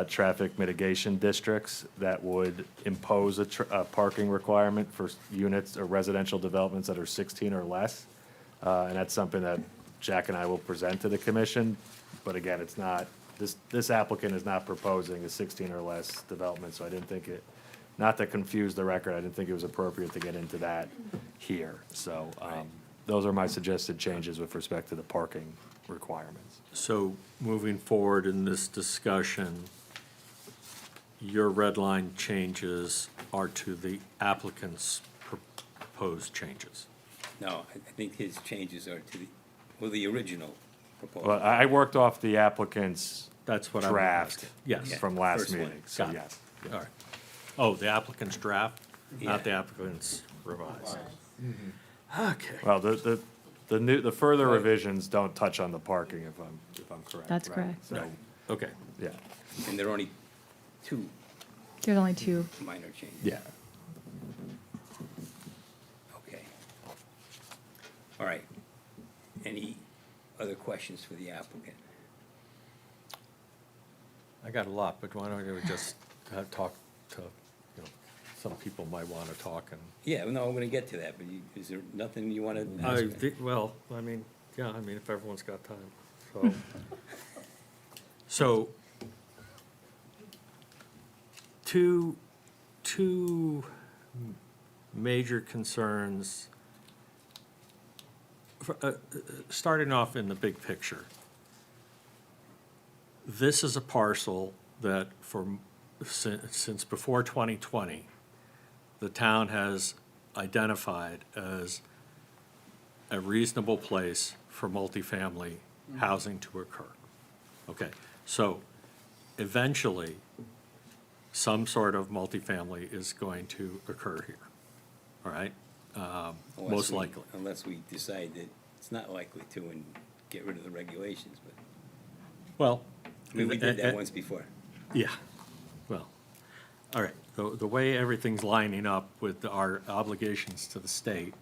traffic mitigation districts that would impose a parking requirement for units or residential developments that are 16 or less. And that's something that Jack and I will present to the commission. But again, it's not, this applicant is not proposing a 16 or less development, so I didn't think it, not to confuse the record, I didn't think it was appropriate to get into that here. So those are my suggested changes with respect to the parking requirements. So moving forward in this discussion, your red line changes are to the applicant's proposed changes. No, I think his changes are to the original proposal. Well, I worked off the applicant's That's what I. draft Yes. from last First one. meeting, so Got it. yes. All right. Oh, the applicant's draft, Yeah. not the applicant's revised. Okay. Well, the further revisions don't touch on the parking, if I'm correct. That's right? correct. So, Okay. yeah, And there are only two There's only two. minor changes. yeah. Okay. All right. Any other questions for the applicant? I got a lot, but why don't we just talk to, some people might want to talk and. Yeah, no, I'm gonna get to that, but is there nothing you wanna ask? me? If everyone's got time, so. So, two major concerns. Starting off in the big picture. This is a parcel that since before 2020, the town has identified as a reasonable place for multifamily housing to occur. Okay, so eventually, some sort of multifamily is going to occur here, all right? Unless Most we- likely. Unless we decide that it's not likely to and get rid of the regulations, but, Well. I mean, we did that once before. Yeah, well, all right, the way everything's lining up with our obligations to the state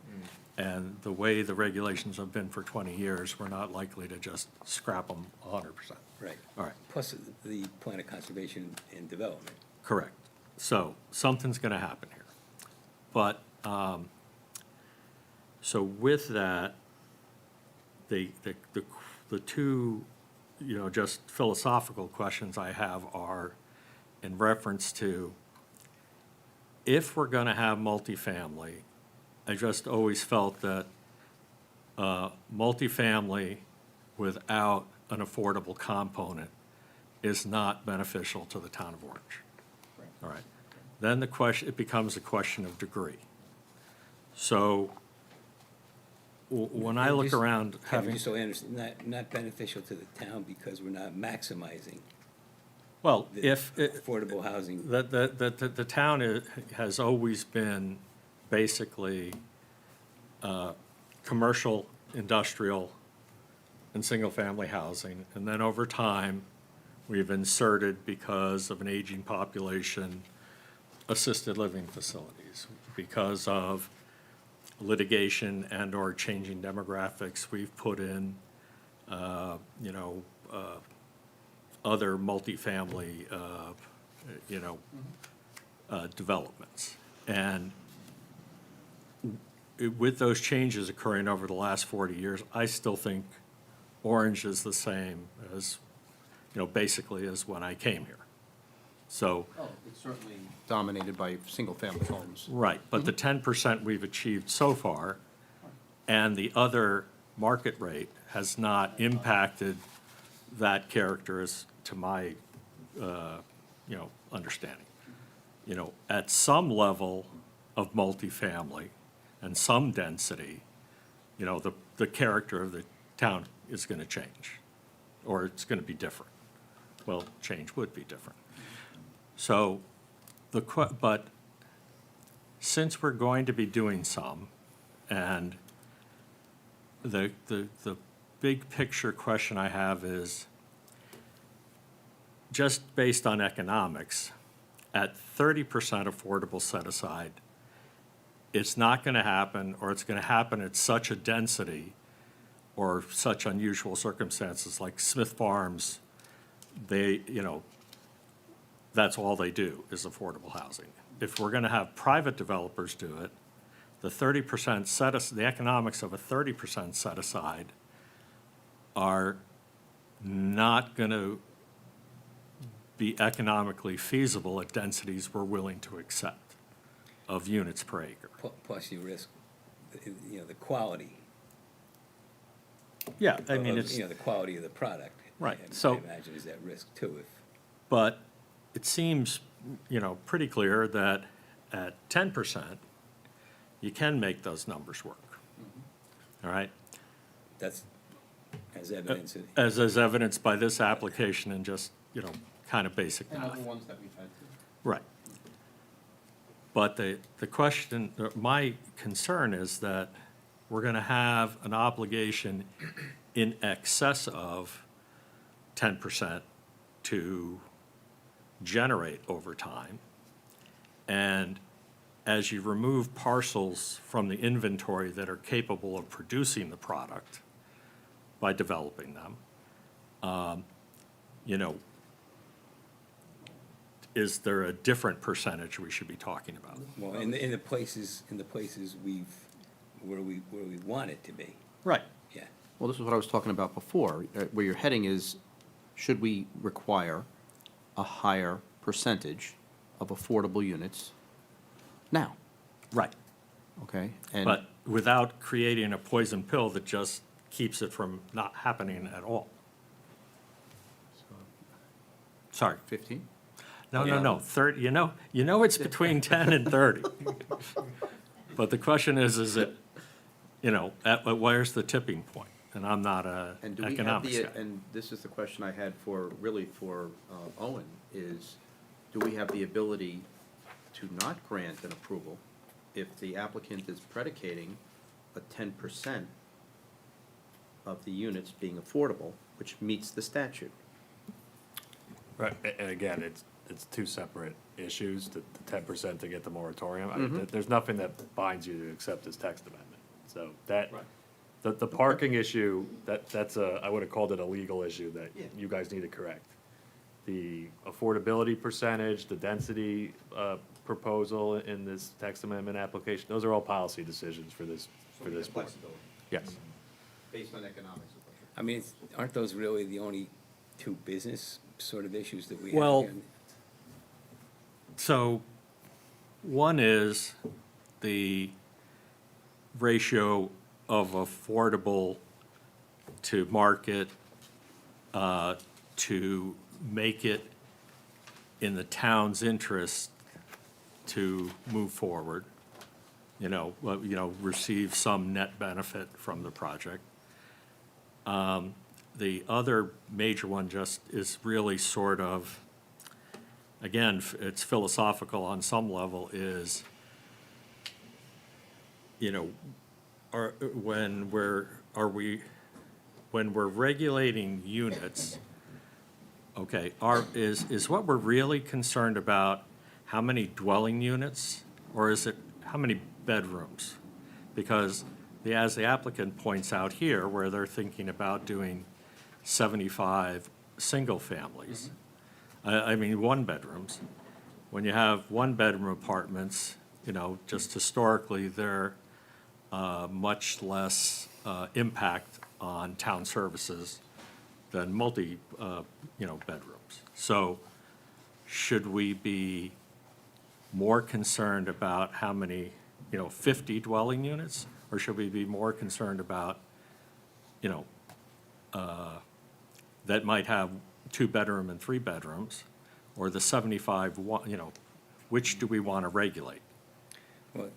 and the way the regulations have been for 20 years, we're not likely to just scrap them 100%. Right. All right, Plus the plan of conservation and development. correct. So something's gonna happen here. But, so with that, the two, just philosophical questions I have are in reference to, if we're gonna have multifamily, I just always felt that multifamily without an affordable component is not beneficial to the town of Orange. All right, then it becomes a question of degree. So, when I look around Kevin, having. just so I understand, not beneficial to the town because we're not maximizing Well, the if, affordable housing. the town has always been basically commercial, industrial, and single-family housing. And then over time, we've inserted, because of an aging population, assisted living facilities. Because of litigation and/or changing demographics, we've put in, other multifamily, developments. And with those changes occurring over the last 40 years, I still think Orange is the same as, basically as when I came here. So, It's certainly dominated by single-family homes. right, but the 10% we've achieved so far and the other market rate has not impacted that character as to my, understanding. At some level of multifamily and some density, the character of the town is gonna change, or it's gonna be different. Well, change would be different. So, but since we're going to be doing some, and the big picture question I have is, just based on economics, at 30% affordable set aside, it's not gonna happen, or it's gonna happen at such a density or such unusual circumstances, like Smith Farms, they, that's all they do is affordable housing. If we're gonna have private developers do it, the 30% the economics of a 30% set aside are not gonna be economically feasible at densities we're willing to accept of units per acre. Plus you risk, the quality. Yeah, I mean, of, it's, the quality of the product. Right, I so- imagine is at risk too, if. but it seems, pretty clear that at 10%, you can make those numbers work. All right? That's, as evidence, As is evidenced by this application and just, kind of basic And math. other ones that we've had too. Right. But the question, my concern is that we're gonna have an obligation in excess of 10% to generate over time. And as you remove parcels from the inventory that are capable of producing the product by developing them, is there a different percentage we should be talking about? well, in the places where we want it to be, Right. yeah. Well, this is what I was talking about before. Where you're heading is, should we require a higher percentage of affordable units now? Right. Okay? And But without creating a poison pill that just keeps it from not happening at all. Sorry. 15? No, 30, it's between 10 and 30. But the question is it, where's the tipping point? And I'm not a And do we have economics the, guy. and this is the question I had for Owen, is do we have the ability to not grant an approval if the applicant is predicating a 10% of the units being affordable, which meets the statute? Right, and again, it's two separate issues, the 10% to get the moratorium. I mean, there's nothing that binds you to accept this text amendment. So that, the parking issue, that's I would have called it a legal issue that you guys need to correct. The affordability percentage, the density proposal in this text amendment application, those are all policy decisions for this board. Flexibility, Yes. based on economics. I mean, aren't those really the only two business sort of issues that we have Well, here? So, one is the ratio of affordable to market, to make it in the town's interest to move forward, receive some net benefit from the project. The other major one just is really sort of, again, it's philosophical on some level, is, when we're regulating units, okay, is what we're really concerned about how many dwelling units, or is it how many bedrooms? Because as the applicant points out here, where they're thinking about doing 75 single families, I mean, one-bedrooms, when you have one-bedroom apartments, you know, just historically, they're much less impact on town services than bedrooms. So should we be more concerned about how many, 50 dwelling units? Or should we be more concerned about, that might have 2-bedroom and 3 bedrooms? Or the 75, which do we want to regulate? Well,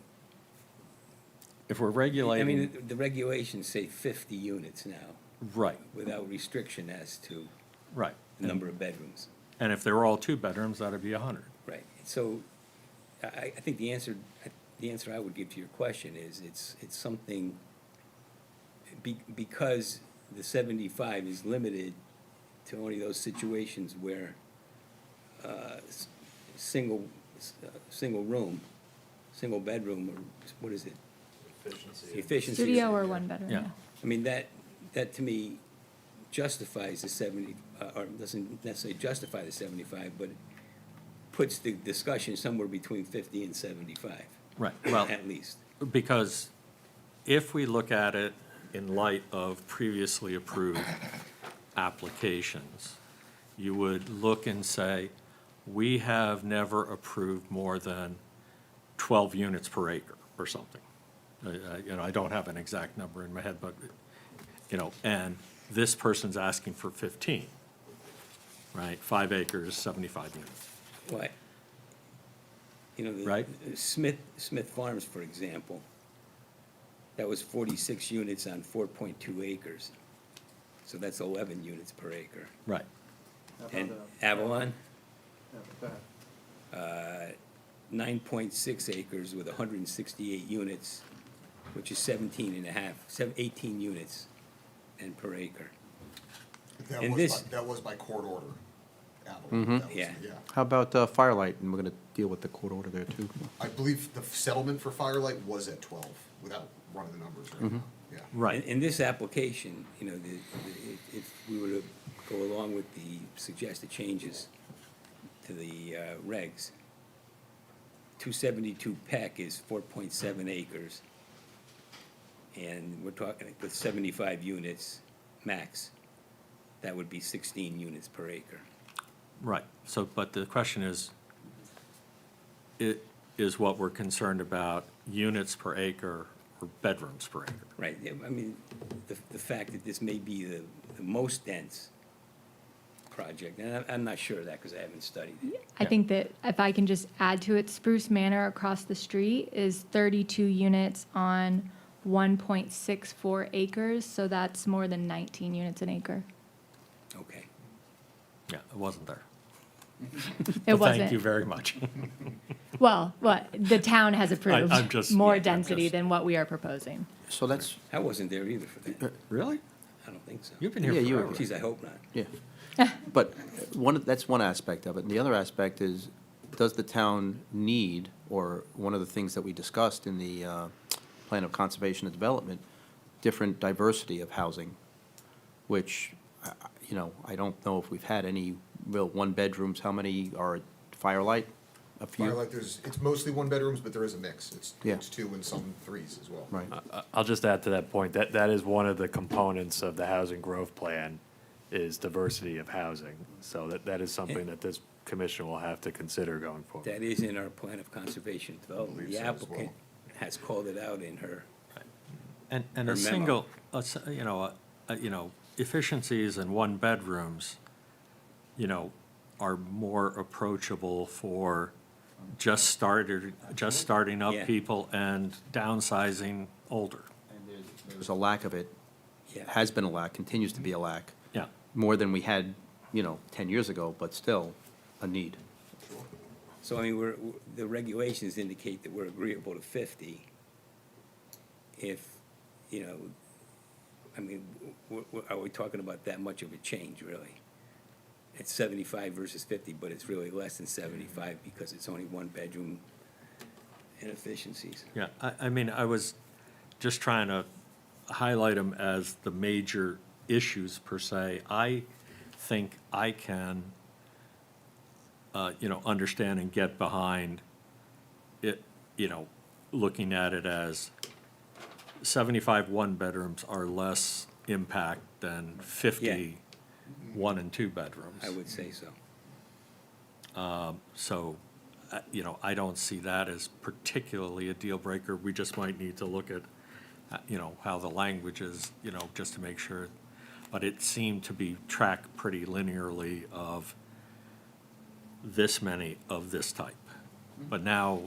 If we're I regulating. mean, the regulations say 50 units now, Right, without restriction as to right. the number of bedrooms. And if they were all 2 bedrooms, that'd be 100. Right, so I think the answer I would give to your question is, it's something, because the 75 is limited to only those situations where single room, single bedroom, or what is it? Efficiency. Studio or one bedroom, Yeah. yeah. I mean, that to me justifies the 70, or doesn't necessarily justify the 75, but it puts the discussion somewhere between 50 and 75. Right, well. At least. Because if we look at it in light of previously approved applications, you would look and say, we have never approved more than 12 units per acre or something. I don't have an exact number in my head, but, and this person's asking for 15, right? 5 acres, 75 units. Why? Right. Smith Farms, for example, that was 46 units on 4.2 acres. So that's 11 units per acre. Right. And Avalon? 9.6 acres with 168 units, which is 18 units and per acre. And this- That was by court order, Avalon. That was- Yeah. How about Firelight? And we're going to deal with the court order there, too. I believe the settlement for Firelight was at 12, without running the numbers right now, yeah. Right. In this application, if we were to go along with the suggested changes to the regs, 272 Peck is 4.7 acres, and we're talking with 75 units max, that would be 16 units per acre. Right, so, but the question is, is what we're concerned about units per acre or bedrooms per acre? Right, yeah, I mean, the fact that this may be the most dense project, and I'm not sure of that because I haven't studied it. I think that if I can just add to it, Spruce Manor across the street is 32 units on 1.64 acres, so that's more than 19 units an acre. Okay. Yeah, it wasn't there. It But wasn't. Thank you very much. Well, what, the town has I'm approved just- more yeah, I'm density just- than what we are proposing. So that's, I wasn't there either for that. Really? I don't think so. You've been here Yeah, you were forever. Geez, I hope not. yeah. But that's one aspect of it. And the other aspect is, does the town need, or one of the things that we discussed in the Plan of Conservation and Development, different diversity of housing, which, I don't know if we've had any real one-bedrooms. How many are at Firelight? A few? Firelight, it's mostly one bedrooms, but there is a mix. Yeah. It's 2 and some 3s as well. Right. I'll just add to that point, that is one of the components of the housing growth plan, is diversity of housing. So that is something that this commission will have to consider going forward. That is in our plan of conservation and development. Believe The so as applicant well. has called it out in her. And Or a memo. single, efficiencies in one bedrooms, are more approachable for just starting up Yeah. people and downsizing older. There's a lack of it, Yeah. has been a lack, continues to be a lack, Yeah, more than we had, 10 years ago, but still a need. So, I mean, the regulations indicate that we're agreeable to 50. If, I mean, are we talking about that much of a change, really? it's 75 versus 50, but it's really less than 75 because it's only one bedroom inefficiencies. Yeah, I mean, I was just trying to highlight them as the major issues per se. I think I can, understand and get behind it, looking at it as 75 one-bedrooms are less impact than 50 one and two bedrooms. I would say so. So, I don't see that as particularly a deal breaker. We just might need to look at, how the language is, just to make sure. But it seemed to be tracked pretty linearly of this many of this type. But now,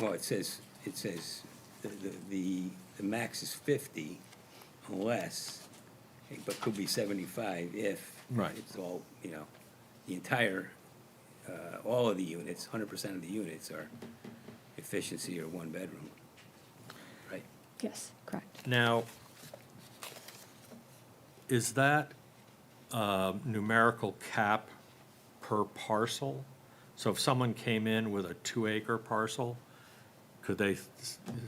Well, it says the max is 50 unless, but could be 75 if. Right. It's all, the entire, all of the units, 100% of the units are efficiency or one bedroom. Right? Yes, correct. now, is that numerical cap per parcel? So if someone came in with a 2-acre parcel, could they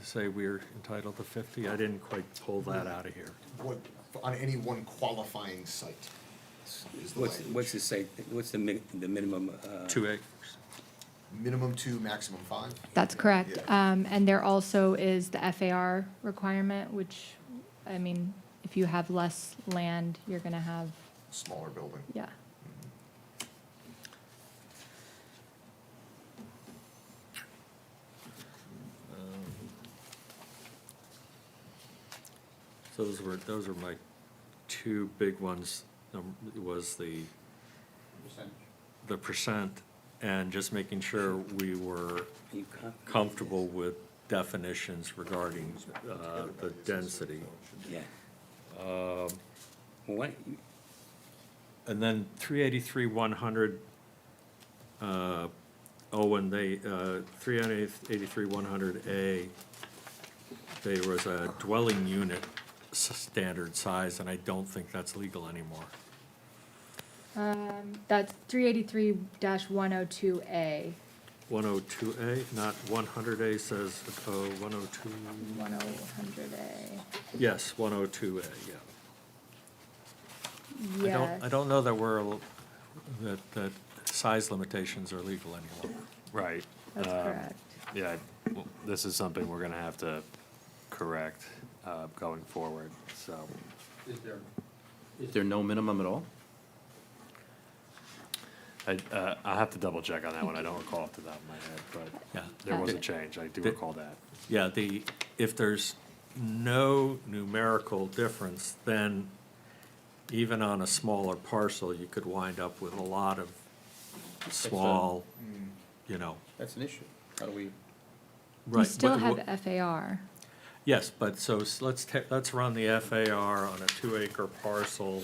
say we're entitled to 50? I didn't quite pull that out of here. What, on any one qualifying site is the What's language. the say, what's the minimum? 2 acres? Minimum 2, maximum 5? That's correct. Yeah. And there also is the FAR requirement, which, I mean, if you have less land, you're gonna have, Smaller building. yeah. So those were my two big ones, was the percent, and just making sure we were You co- comfortable with definitions regarding the density. Yeah. Well, what, And then 383-100, when they, 383-100A, there was a dwelling unit standard size, and I don't think that's legal anymore. That's 383-102A. 102A, not 100A says, 102, 100A. yes, 102A, yeah. Yes. I don't know that that size limitations are legal any longer. Right. That's correct. Yeah, well, this is something we're gonna have to correct going forward, so. Is there no minimum at all? I'll have to double check on that one, I don't recall off the top of my head, but Yeah. there was a change, I do recall that. Yeah, if there's no numerical difference, then even on a smaller parcel, you could wind up with a lot of small, That's an issue. How do we? You right. still what- have FAR. Yes, but so let's run the FAR on a 2-acre parcel.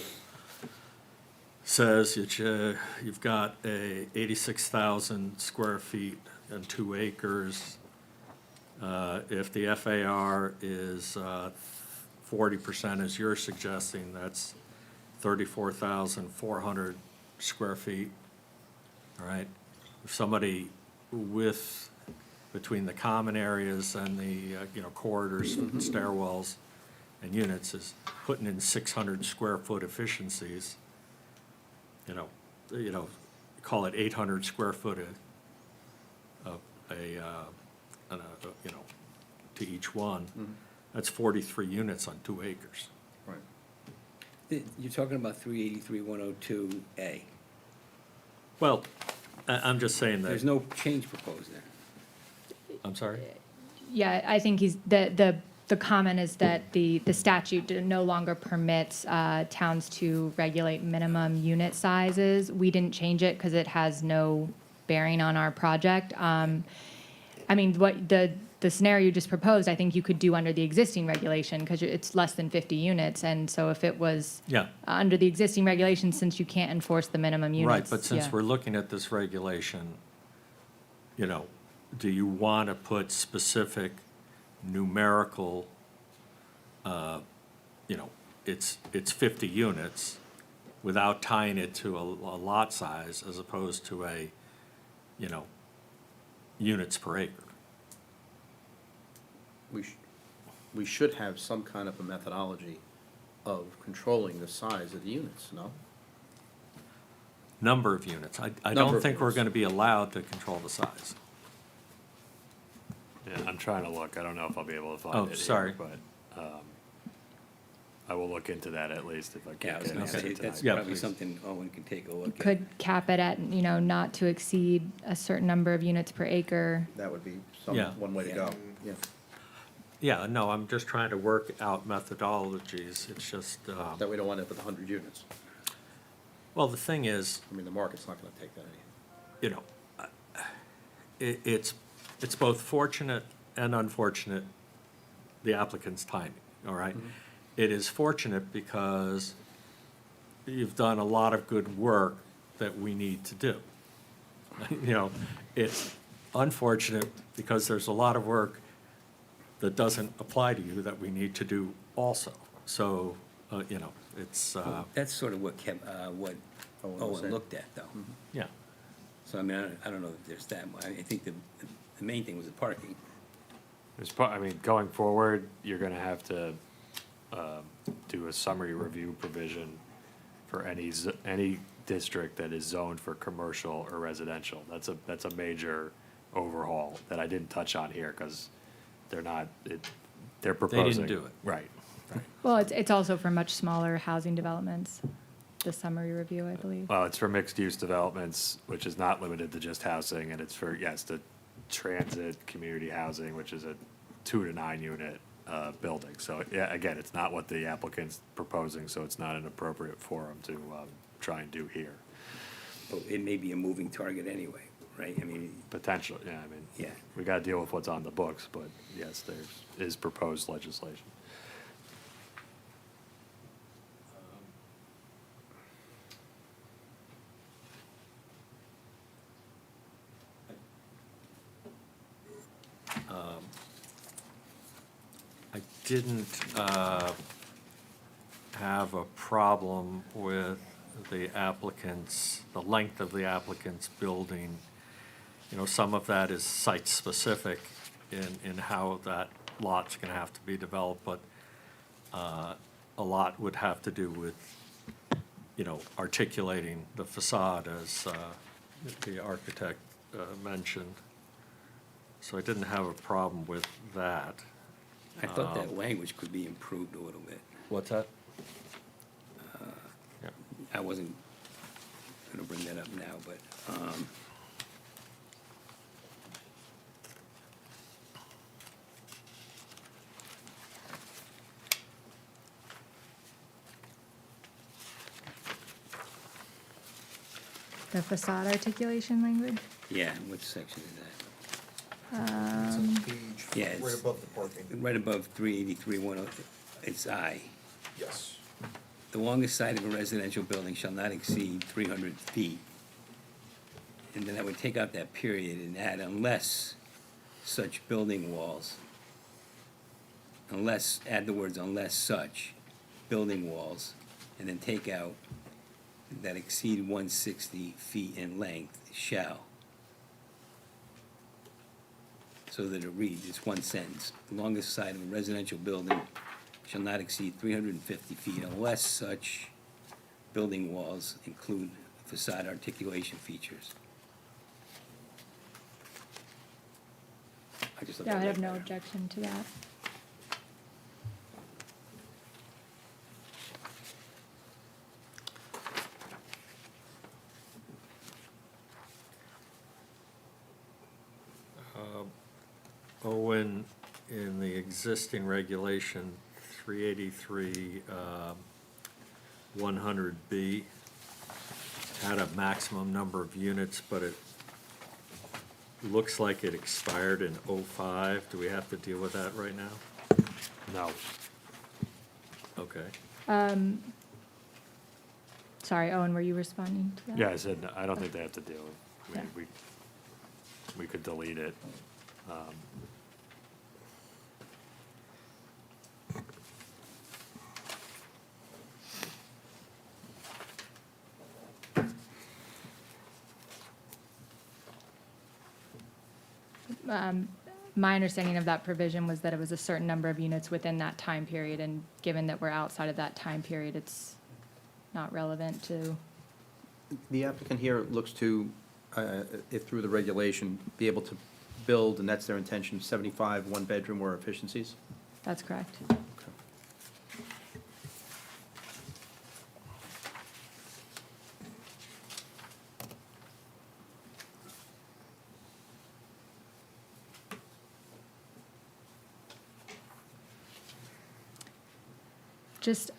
Says that you've got 86,000 square feet and 2 acres. If the FAR is 40%, as you're suggesting, that's 34,400 square feet. All right? If somebody between the common areas and the, corridors, stairwells, and units is putting in 600 square foot efficiencies, call it 800 square foot to each one, that's 43 units on 2 acres. Right. you're talking about 383-102A. Well, I'm just saying There's that, no change proposed there. I'm sorry? Yeah, I think the comment is that the statute no longer permits towns to regulate minimum unit sizes. We didn't change it because it has no bearing on our project. I mean, what the scenario you just proposed, I think you could do under the existing regulation because it's less than 50 units. And so if it was Yeah. under the existing regulation, since you can't enforce the minimum units. Right, but since yeah. we're looking at this regulation, do you want to put specific numerical, it's 50 units, without tying it to a lot size as opposed to a, you know, units per acre. We should have some kind of a methodology of controlling the size of the units, no? Number of units. I Number don't of think we're units. gonna be allowed to control the size. Yeah, I'm trying to look. I don't know if I'll be able to find Oh, it here, sorry. but, I will look into that at least if I Yeah, I can't was get gonna an say, answer that's tonight. Yeah, probably please. something Owen can take a look at. Could cap it at, not to exceed a certain number of units per acre. That would be Yeah. one way to Yeah. go, yeah. Yeah, no, I'm just trying to work out methodologies. It's just, That we don't wind up with 100 units. well, the thing is, I mean, the market's not gonna take that any. you know, it's both fortunate and unfortunate, the applicant's timing, all right? It is fortunate because you've done a lot of good work that we need to do. You know, it's unfortunate because there's a lot of work that doesn't apply to you that we need to do also. So, you know, it's, That's sort of what kept, what Owen was Owen saying. looked at, though. yeah. So, I mean, I don't know if there's that, I think the main thing was the parking. I mean, going forward, you're gonna have to, do a summary review provision for any district that is zoned for commercial or residential. That's a major overhaul that I didn't touch on here, cause they're proposing. do it. Right. Well, it's also for much smaller housing developments, the summary review, I believe. Well, it's for mixed-use developments, which is not limited to just housing, and it's for, yes, the transit, community housing, which is a 2 to 9 unit building. So, yeah, again, it's not what the applicant's proposing, so it's not an appropriate forum to try and do here. But it may be a moving target anyway, right? I mean, Potential, yeah, I mean, yeah. we gotta deal with what's on the books, but yes, there is proposed legislation. I didn't have a problem with the applicant's, the length of the applicant's building. You know, some of that is site-specific in how that lot's gonna have to be developed, but a lot would have to do with, you know, articulating the facade as the architect mentioned. So I didn't have a problem with that. I thought that language could be improved a little bit. What's that? Yeah. I wasn't gonna bring that up now, but, The facade articulation language? yeah, which section is that? It's on page, Yeah, right it's- above the parking. Right above 383-10, it's I. Yes. The longest side of a residential building shall not exceed 300 feet. And then I would take out that period and add unless such building walls, add the words unless such building walls, and then take out that exceed 160 feet in length shall. So that it reads, it's one sentence, the longest side of a residential building shall not exceed 350 feet unless such building walls include facade articulation features. I just thought Yeah, that I'd was have no better. objection to that. Owen, in the existing regulation, 383, 100B, had a maximum number of units, but it looks like it expired in '05. Do we have to deal with that right now? No, Okay. Sorry, Owen, were you responding to that? yeah, I said, I don't think they have to deal with, Yeah. we could delete it. my understanding of that provision was that it was a certain number of units within that time period, and given that we're outside of that time period, it's not relevant to, The applicant here looks to, if through the regulation, be able to build, and that's their intention, 75 one-bedroom or efficiencies? that's correct. Just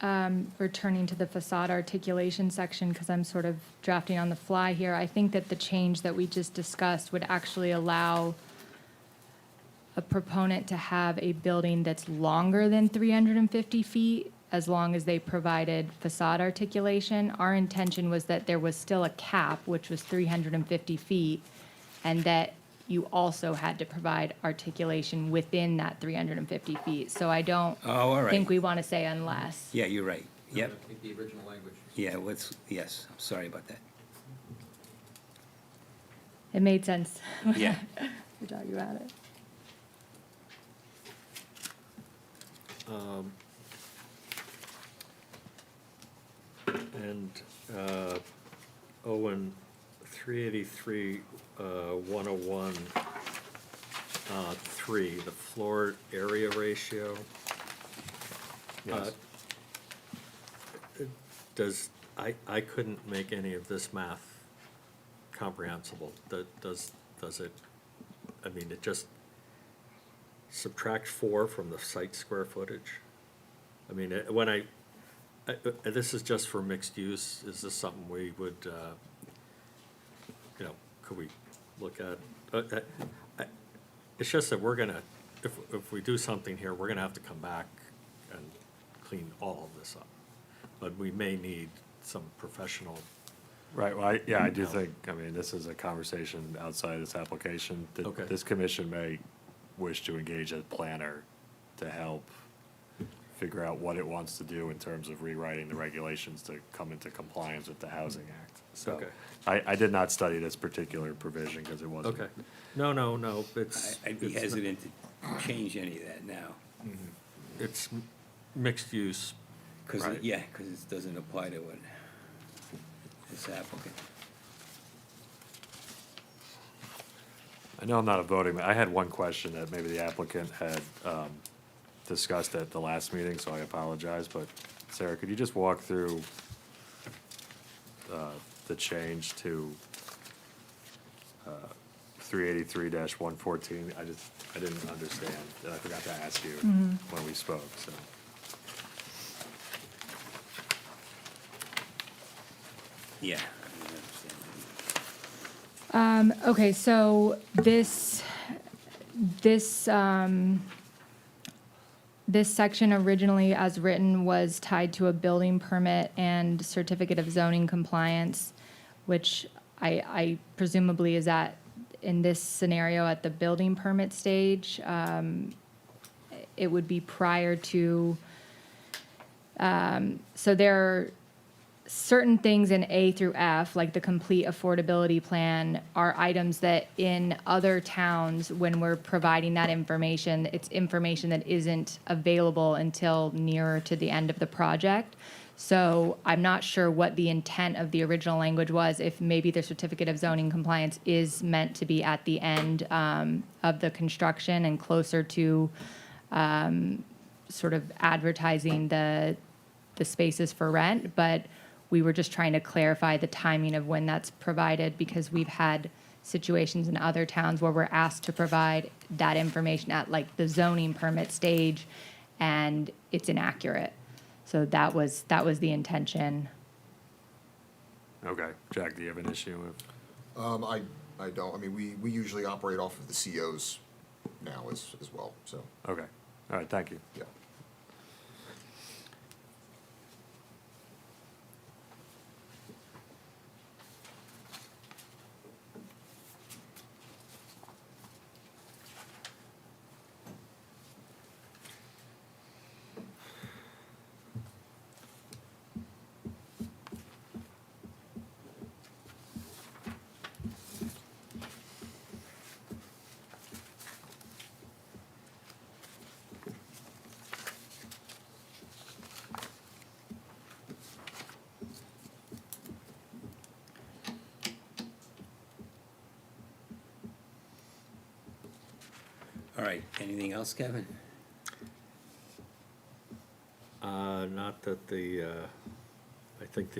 returning to the facade articulation section, because I'm sort of drafting on the fly here, I think that the change that we just discussed would actually allow a proponent to have a building that's longer than 350 feet, as long as they provided facade articulation. Our intention was that there was still a cap, which was 350 feet, and that you also had to provide articulation within that 350 feet. So I don't Oh, all right. think we want to say unless. Yeah, you're right. Yep. I think the original language. Yeah, yes, I'm sorry about that. It made sense. Yeah. We're talking about it. And, Owen, 383, 101, 3, the floor area ratio. Yes. I couldn't make any of this math comprehensible. Does it, I mean, it just subtract 4 from the site square footage? I mean, when this is just for mixed use, is this something we would, could we look at? It's just that we're gonna, if we do something here, we're gonna have to come back and clean all of this up. But we may need some professional. Right, well, I do think, I mean, this is a conversation outside this application. that Okay. This commission may wish to engage a planner to help figure out what it wants to do in terms of rewriting the regulations to come into compliance with the Housing Act. So, Okay. I did not study this particular provision because it wasn't. Okay. No, it's. I'd be it's- hesitant to change any of that now. It's mixed use. Because, Right. yeah, because it doesn't apply to what this applicant. I know I'm not a voting, I had one question that maybe the applicant had discussed at the last meeting, so I apologize, but Sarah, could you just walk through the change to 383-114? I didn't understand, and I forgot to ask you when we spoke, so. Yeah. I understand. Okay, so this section originally, as written, was tied to a building permit and certificate of zoning compliance, which I presumably is in this scenario, at the building permit stage. It would be prior to, so there are certain things in A through F, like the complete affordability plan, are items that in other towns, when we're providing that information, it's information that isn't available until nearer to the end of the project. So I'm not sure what the intent of the original language was, if maybe the certificate of zoning compliance is meant to be at the end of the construction and closer to sort of advertising the spaces for rent, but we were just trying to clarify the timing of when that's provided, because we've had situations in other towns where we're asked to provide that information at like the zoning permit stage, and it's inaccurate. So that was the intention. Okay, Jack, do you have an issue with? I don't, I mean, we usually operate off of the COs now as well, so, Okay, all right, thank you. yeah. right, anything else, Kevin? Not that I think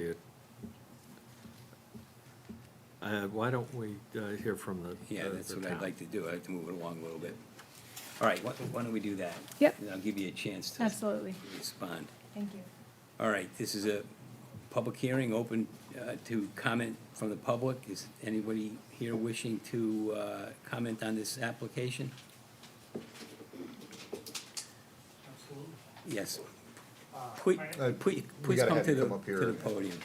why don't we hear from the Yeah, that's the what I'd town? like to do. I'd like to move it along a little bit. All right, why don't we do that? Yep. And I'll give you a chance to Absolutely. respond. Thank you. All right, this is a public hearing, open to comment from the public. Is anybody here wishing to comment on this application? Yes. Please, we please gotta come have to you the, come up here. to the podium.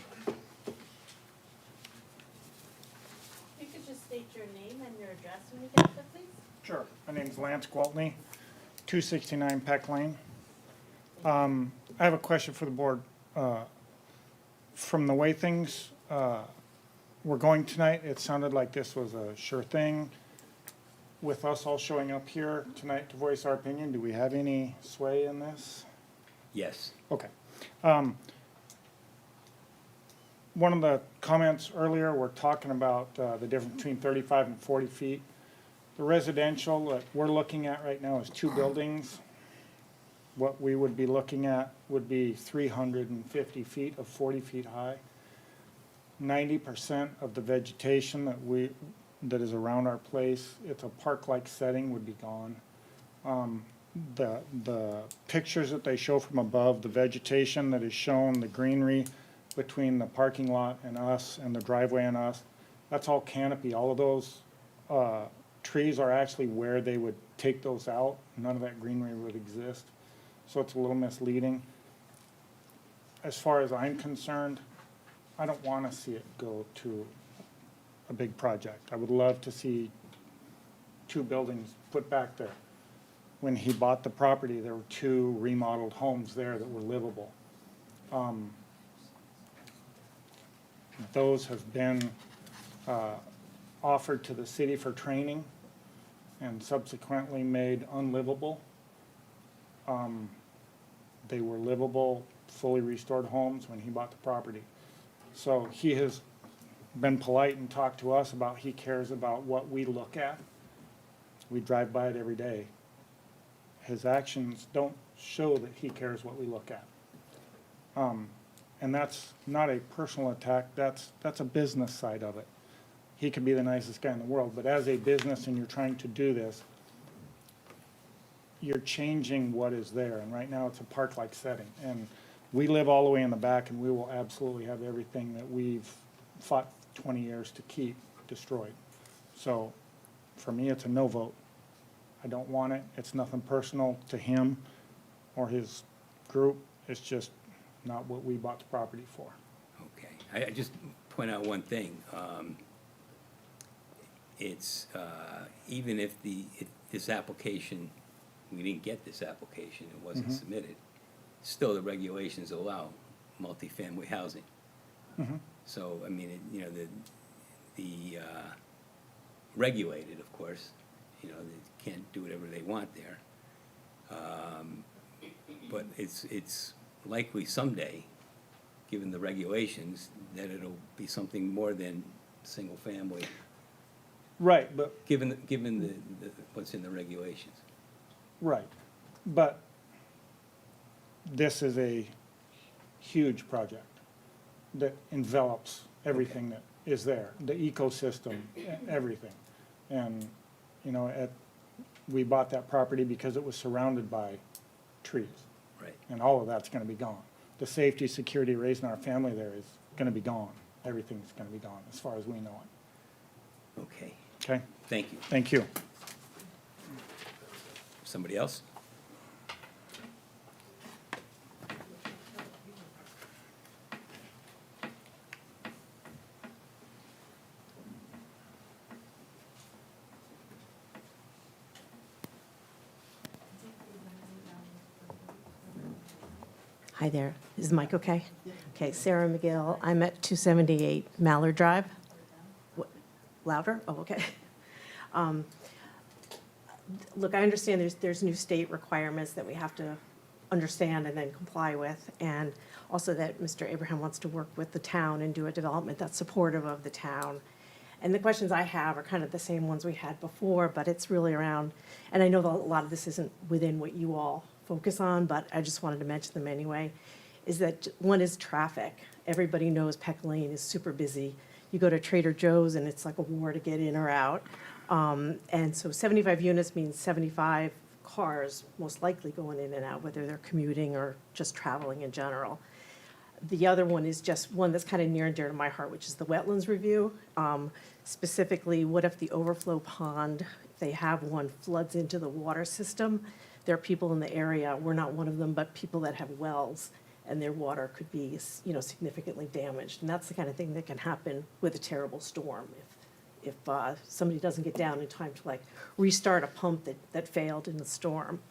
You could just state your name and your address when you get up there, please. Sure. My name's Lance Gwaltney, 269 Peck Lane. I have a question for the board. From the way things were going tonight, it sounded like this was a sure thing. With us all showing up here tonight to voice our opinion, do we have any sway in this? Yes. Okay. One of the comments earlier, we're talking about the difference between 35 and 40 feet. The residential that we're looking at right now is 2 buildings. What we would be looking at would be 350 feet of 40 feet high. 90% of the vegetation that is around our place, it's a park-like setting, would be gone. The pictures that they show from above, the vegetation that is shown, the greenery between the parking lot and us and the driveway and us, that's all canopy. All of those trees are actually where they would take those out. None of that greenery would exist. So it's a little misleading. As far as I'm concerned, I don't want to see it go to a big project. I would love to see 2 buildings put back there. When he bought the property, there were 2 remodeled homes there that were livable. Those have been offered to the city for training and subsequently made unlivable. They were livable, fully restored homes when he bought the property. So he has been polite and talked to us about he cares about what we look at. We drive by it every day. His actions don't show that he cares what we look at. And that's not a personal attack, that's a business side of it. He could be the nicest guy in the world, but as a business and you're trying to do this, you're changing what is there, and right now it's a park-like setting. And we live all the way in the back, and we will absolutely have everything that we've fought 20 years to keep destroyed. So, for me, it's a no vote. I don't want it, it's nothing personal to him or his group, it's just not what we bought the property for. Okay. I just point out one thing. It's, even if this application, we didn't get this application, it wasn't submitted, still the regulations allow multifamily housing. So, I mean, the regulated, of course, they can't do whatever they want there. But it's likely someday, given the regulations, that it'll be something more than single family, Right, but given the what's in the regulations. Right, but this is a huge project that envelops everything that is there, the ecosystem, everything. And, we bought that property because it was surrounded by trees. Right. And all of that's gonna be gone. The safety, security, raising our family there is gonna be gone. Everything's gonna be gone, as far as we know it. Okay, Okay, thank you. thank you. Somebody else? Hi there. Is the mic okay? Okay, Sarah McGill. I'm at 278 Mallard Drive. Louder? Oh, okay. Look, I understand there's new state requirements that we have to understand and then comply with, and also that Mr. Abraham wants to work with the town and do a development that's supportive of the town. And the questions I have are kind of the same ones we had before, but it's really around, and I know that a lot of this isn't within what you all focus on, but I just wanted to mention them anyway, is that one is traffic. Everybody knows Peck Lane is super busy. You go to Trader Joe's and it's like a war to get in or out. And so 75 units means 75 cars most likely going in and out, whether they're commuting or just traveling in general. The other one is just one that's kind of near and dear to my heart, which is the wetlands review. Specifically, what if the overflow pond, if they have one, floods into the water system? There are people in the area, we're not one of them, but people that have wells, and their water could be, significantly damaged. And that's the kind of thing that can happen with a terrible storm. If somebody doesn't get down in time to like restart a pump that failed in the storm.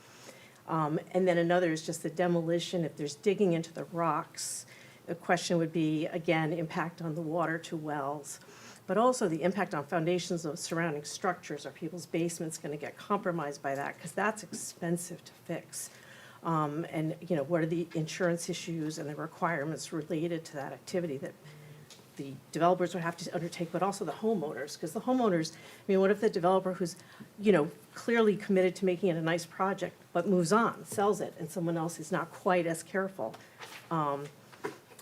And then another is just the demolition, if there's digging into the rocks, the question would be, again, impact on the water to wells, but also the impact on foundations of surrounding structures. Are people's basements gonna get compromised by that? Because that's expensive to fix. And, what are the insurance issues and the requirements related to that activity that the developers would have to undertake, but also the homeowners, because the homeowners, what if the developer who's, clearly committed to making it a nice project, but moves on, sells it, and someone else is not quite as careful?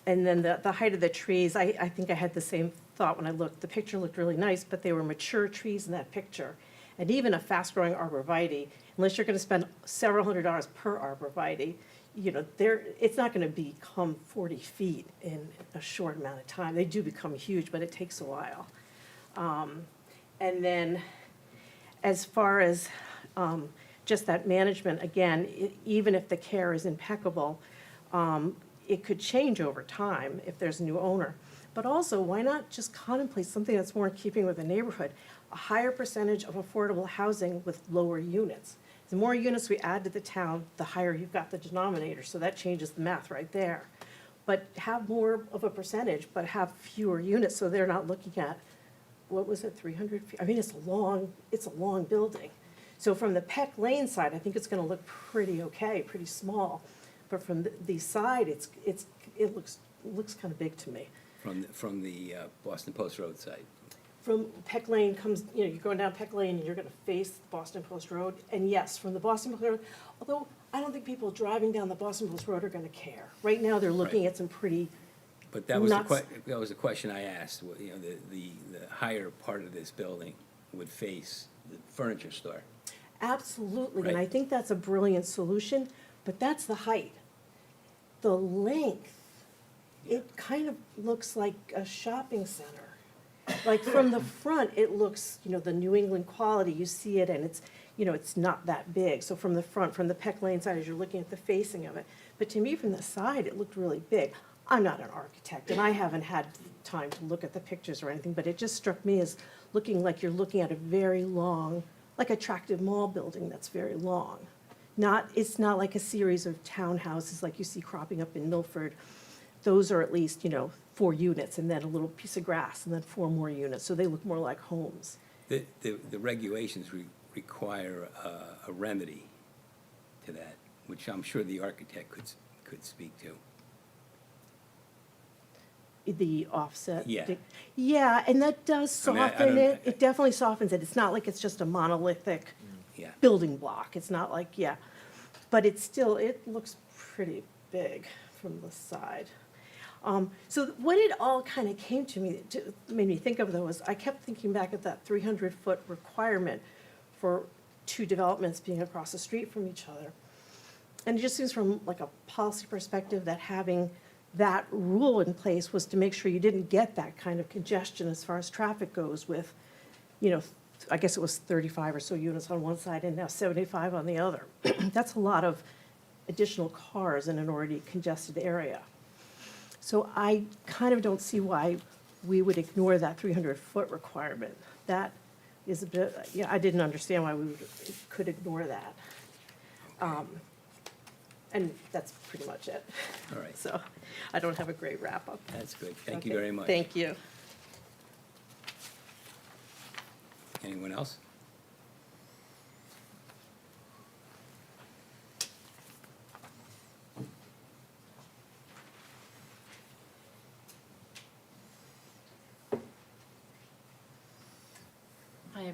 And then the height of the trees, I think I had the same thought when I looked. The picture looked really nice, but they were mature trees in that picture. And even a fast-growing arborvitae, unless you're gonna spend several $100s per arborvitae, it's not gonna become 40 feet in a short amount of time. They do become huge, but it takes a while. And then, as far as just that management, again, even if the care is impeccable, it could change over time if there's a new owner. But also, why not just contemplate something that's more in keeping with the neighborhood? A higher percentage of affordable housing with lower units. The more units we add to the town, the higher you've got the denominator, so that changes the math right there. But have more of a percentage, but have fewer units, so they're not looking at, what was it, 300 feet? it's a long building. So from the Peck Lane side, I think it's gonna look pretty okay, pretty small. But from the side, it looks kind of big to me. From the Boston Post Road side. From Peck Lane comes, you're going down Peck Lane and you're gonna face Boston Post Road. And yes, from the Boston Post Road, although I don't think people driving down the Boston Post Road are gonna care. Right now, they're looking Right. at some pretty, But that was Nuts. that was the question I asked. The higher part of this building would face the furniture store. absolutely, and Right. I think that's a brilliant solution, but that's the height. The length, it kind of looks like a shopping center. Like from the front, it looks, the New England quality, you see it and it's not that big. So from the front, from the Peck Lane side, as you're looking at the facing of it. But to me, from the side, it looked really big. I'm not an architect and I haven't had time to look at the pictures or anything, but it just struck me as looking like you're looking at a very long, like attractive mall building that's very long. It's not like a series of townhouses like you see cropping up in Milford. Those are at least, 4 units and then a little piece of grass and then 4 more units, so they look more like homes. The regulations require a remedy to that, which I'm sure the architect could speak to. The offset. Yeah. Yeah, and that does I mean, I soften don't- it. It definitely softens it. It's not like it's just a monolithic Yeah. building block. It's not like, yeah. But it looks pretty big from the side. So what it all kind of came to me, made me think of though, was I kept thinking back at that 300-foot requirement for 2 developments being across the street from each other. And it just seems from like a policy perspective that having that rule in place was to make sure you didn't get that kind of congestion as far as traffic goes with, I guess it was 35 or so units on one side and now 75 on the other. That's a lot of additional cars in an already congested area. So I kind of don't see why we would ignore that 300-foot requirement. That is a bit, I didn't understand why we could ignore that. And that's pretty much it. All right. So I don't have a great wrap-up. That's good. Thank you Okay, very much. Thank you. Anyone else?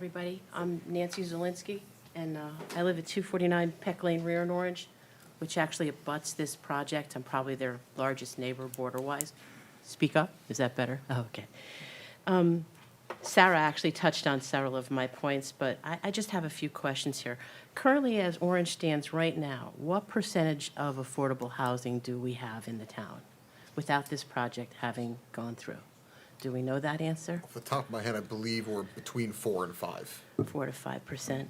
everybody. I'm Nancy Zelinski, and I live at 249 Peck Lane, Rear in Orange, which actually abuts this project. I'm probably their largest neighbor border-wise. Speak up, is that better? Oh, okay. Sarah actually touched on several of my points, but I just have a few questions here. Currently, as Orange stands right now, what percentage of affordable housing do we have in the town without this project having gone through? Do we know that answer? Off the top of my head, I believe we're between 4 and 5. 4 to 5%.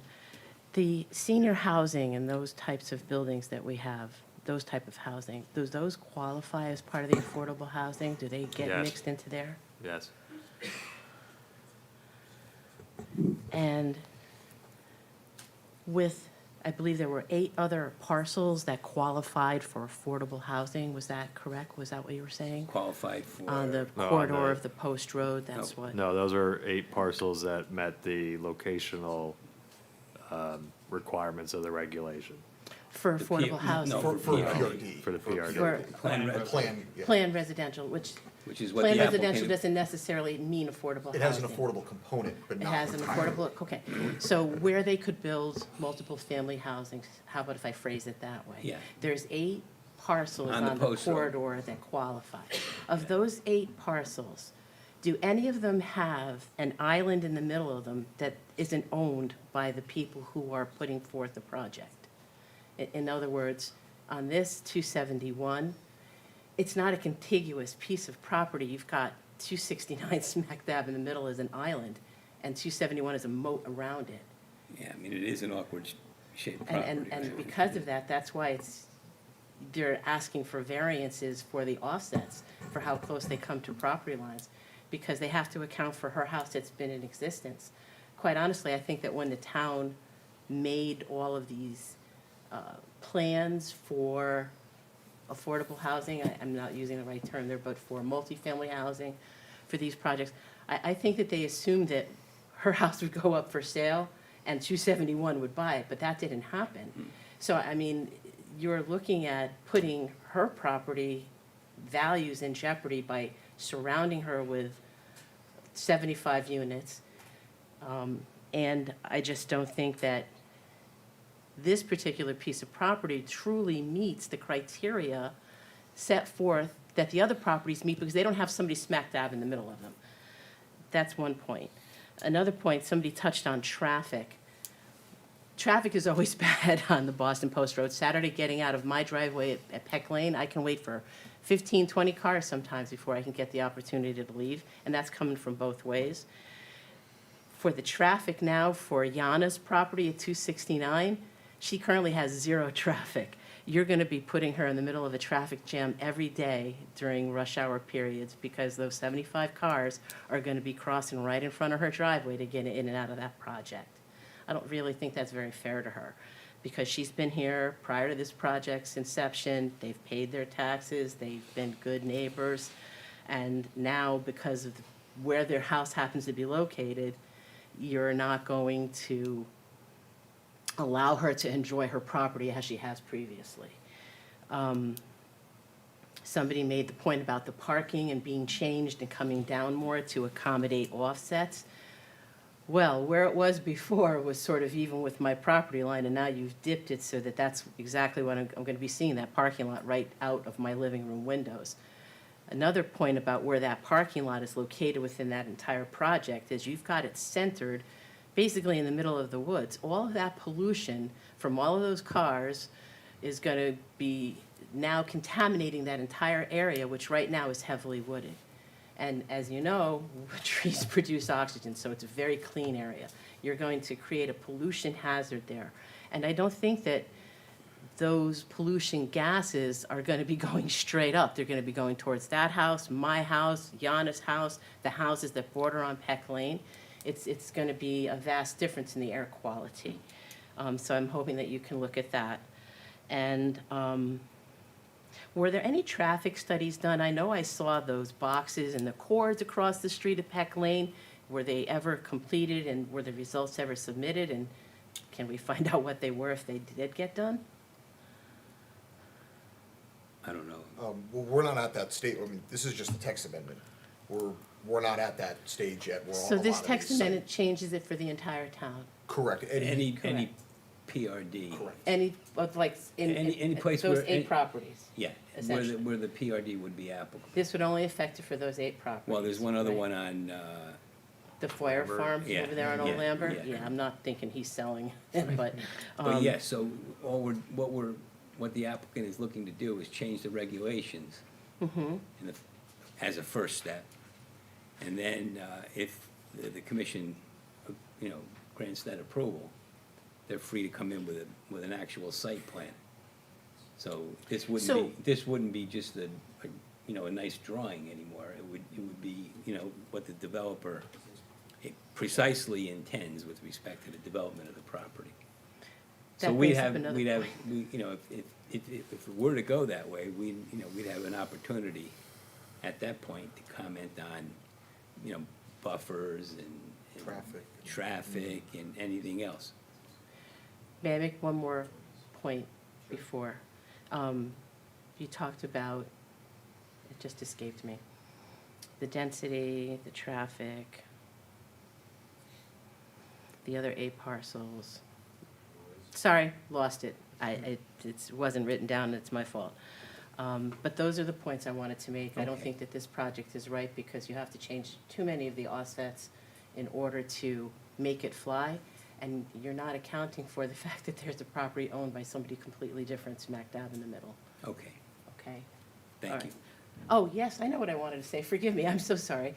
The senior housing and those types of buildings that we have, those type of housing, do those qualify as part of the affordable housing? Do they get Yes. mixed into there? Yes. And with, I believe there were 8 other parcels that qualified for affordable housing, was that correct? Was that what you were saying? Qualified for. On the No, on corridor the- of the Post Road, that's what? No, those are 8 parcels that met the locational requirements of the regulation For The affordable no, housing? For PRD. PRD. for the PRD. For Plan, yeah. planned residential, which, Which is what planned the residential applicant, doesn't necessarily mean affordable housing. It has an affordable component, but It not has an entirely. affordable, okay. So where they could build multiple family housing, how about if I phrase it that way? Yeah. There's 8 parcels On the on the Post Road. corridor that qualify. Of those 8 parcels, do any of them have an island in the middle of them that isn't owned by the people who are putting forth the project? In other words, on this 271, it's not a contiguous piece of property. You've got 269 smack dab in the middle as an island, and 271 is a moat around it. yeah, I mean, it is an awkward shaped And, property. and because of that, that's why they're asking for variances for the offsets, for how close they come to property lines, because they have to account for her house that's been in existence. Quite honestly, I think that when the town made all of these plans for affordable housing, I'm not using the right term there, but for multifamily housing, for these projects, I think that they assumed that her house would go up for sale and 271 would buy it, but that didn't happen. So, I mean, you're looking at putting her property values in jeopardy by surrounding her with 75 units. And I just don't think that this particular piece of property truly meets the criteria set forth that the other properties meet, because they don't have somebody smack dab in the middle of them. That's one point. Another point, somebody touched on traffic. Traffic is always bad on the Boston Post Road. Saturday, getting out of my driveway at Peck Lane, I can wait for 15, 20 cars sometimes before I can get the opportunity to leave, and that's coming from both ways. For the traffic now for Yana's property at 269, she currently has 0 traffic. You're going to be putting her in the middle of a traffic jam every day during rush hour periods, because those 75 cars are going to be crossing right in front of her driveway to get in and out of that project. I don't really think that's very fair to her, because she's been here prior to this project's inception. They've paid their taxes, they've been good neighbors, and now because of where their house happens to be located, you're not going to allow her to enjoy her property as she has previously. Somebody made the point about the parking and being changed and coming down more to accommodate offsets. Well, where it was before was sort of even with my property line, and now you've dipped it so that that's exactly what I'm going to be seeing, that parking lot right out of my living room windows. Another point about where that parking lot is located within that entire project is you've got it centered basically in the middle of the woods. All of that pollution from all of those cars is going to be now contaminating that entire area, which right now is heavily wooded. And as you know, trees produce oxygen, so it's a very clean area. You're going to create a pollution hazard there. And I don't think that those pollution gases are going to be going straight up. They're going to be going towards that house, my house, Yana's house, the houses that border on Peck Lane. It's going to be a vast difference in the air quality. So I'm hoping that you can look at that. And were there any traffic studies done? I know I saw those boxes and the cords across the street at Peck Lane. Were they ever completed, and were the results ever submitted? And can we find out what they were if they did get done? I don't know. Well, we're not at that state. I mean, this is just a text amendment. We're we're not at that stage yet. We're on So a this lot of text these amendment changes it for the entire town? Correct. Any Correct. PRD. Correct. Any, of like, Any place those where- 8 properties? Yeah, Essentially. where the PRD would be applicable. This would only affect it for those 8 properties? Well, there's one other right? one on, The Foyer Lambert. Farm Yeah, over there on yeah, Old Lambert? yeah. Yeah, I'm not thinking he's selling it, but. but yeah, so what the applicant is looking to do is change the regulations Mhm. in the, as a first step. And then, if the commission, grants that approval, they're free to come in with an actual site plan. So this So- wouldn't be just a nice drawing anymore. It would be, what the developer precisely intends with respect to the development of the property. So That we'd brings up have, another if it were to go that way, we'd have an opportunity at that point to comment on, buffers and traffic and anything else. May I make one more point before? You talked about, it just escaped me, the density, the traffic, the other 8 parcels. Sorry, lost it. It wasn't written down, it's my fault. But those are the points I wanted to make. I don't Okay. think that this project is right because you have to change too many of the offsets in order to make it fly. And you're not accounting for the fact that there's a property owned by somebody completely different smack dab in the middle, Okay, okay? thank All you. right. Oh, yes, I know what I wanted to say. Forgive me, I'm so sorry.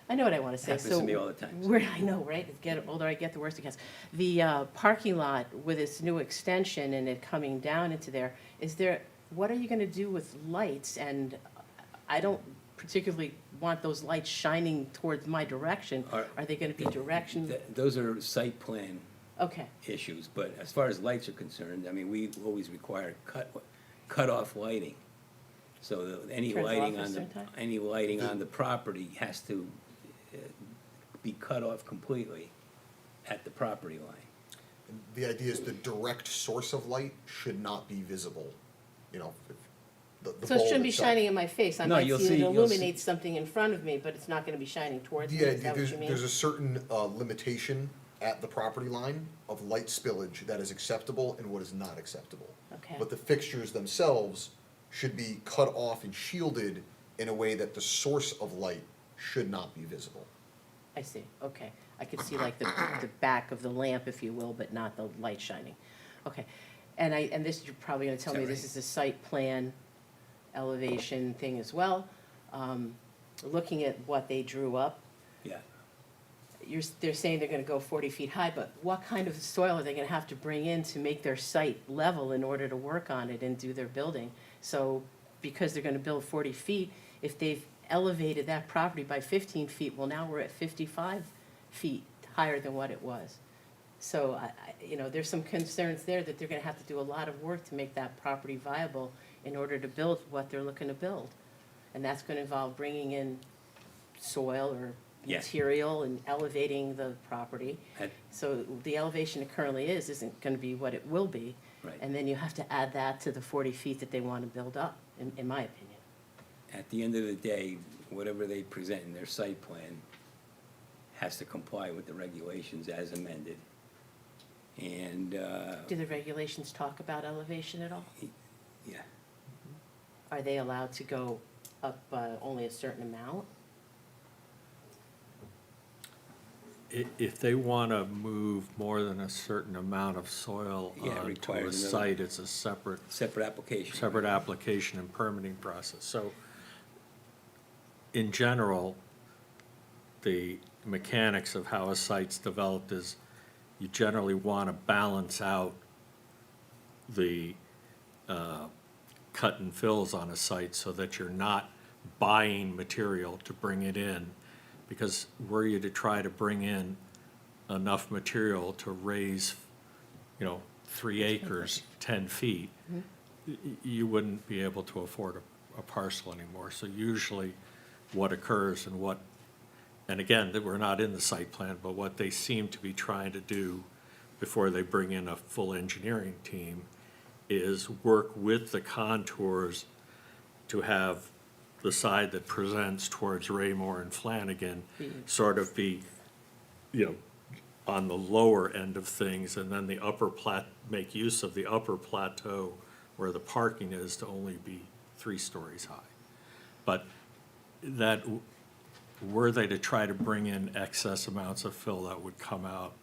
I know what I want to say. Happens to me all the time. I know, right? The older I get, the worse it gets. The parking lot with its new extension and it coming down into there, what are you going to do with lights? And I don't particularly want those lights shining towards my direction. Are they going to be direction? Those are site plan Okay, issues, but as far as lights are concerned, I mean, we always require cut-off lighting. So that any Turns off lighting at a on certain time? any lighting on the property has to be cut off completely at the property line. The idea is the direct source of light should not be visible, the so it bulb shouldn't be itself. shining in my face. I No, might you'll see it see- you'll see- illuminate something in front of me, but it's not going to be shining towards me. Yeah, Is that what you mean? there's a certain limitation at the property line of light spillage that is acceptable and what is not acceptable. Okay. But the fixtures themselves should be cut off and shielded in a way that the source of light should not be visible. I see, okay. I could see like the back of the lamp, if you will, but not the light shining. Okay, and this, you're probably gonna tell Is me that this right? is a site plan elevation thing as well. Looking at what they drew up, Yeah, they're saying they're gonna go 40 feet high, but what kind of soil are they gonna have to bring in to make their site level in order to work on it and do their building? So, because they're gonna build 40 feet, if they've elevated that property by 15 feet, well, now we're at 55 feet higher than what it was. So, there's some concerns there that they're gonna have to do a lot of work to make that property viable in order to build what they're looking to build. And that's gonna involve bringing in soil or Yeah. material and elevating the property. At- So the elevation it currently isn't gonna be what it will be. Right. And then you have to add that to the 40 feet that they wanna build up, in my opinion. at the end of the day, whatever they present in their site plan has to comply with the regulations as amended. And, Do the regulations talk about elevation at all? yeah, Are they allowed to go up only a certain amount? If they want to move more than a certain amount of soil Yeah, it onto a requires another- site, it's a separate separate application. application and permitting process. So in general, the mechanics of how a site's developed is you generally want to balance out the cut and fills on a site so that you're not buying material to bring it in. Because were you to try to bring in enough material to raise, 3 acres, 10 feet, you wouldn't be able to afford a parcel anymore. So usually what occurs and again, that we're not in the site plan, but what they seem to be trying to do before they bring in a full engineering team is work with the contours to have the side that presents towards Raymore and Flanagan sort of be, on the lower end of things, and then the make use of the upper plateau where the parking is to only be 3 stories high. But that, were they to try to bring in excess amounts of fill, that would come out,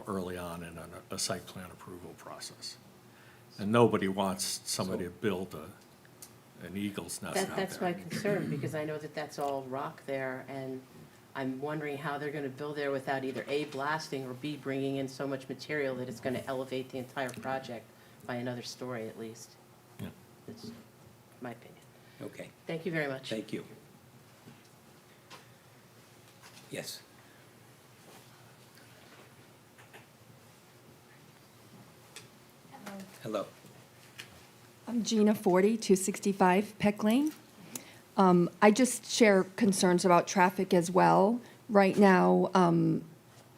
early on in a site plan approval process. And nobody wants somebody to build an eagle's nest out there. That's my concern, because I know that that's all rock there, and I'm wondering how they're gonna build there without either A, blasting, or B, bringing in so much material that it's gonna elevate the entire project by another story at least. Yeah. That's my opinion. Okay, Thank you very much. thank you. Yes. Hello. I'm Gina Forty, 265 Peck Lane. I just share concerns about traffic as well. Right now,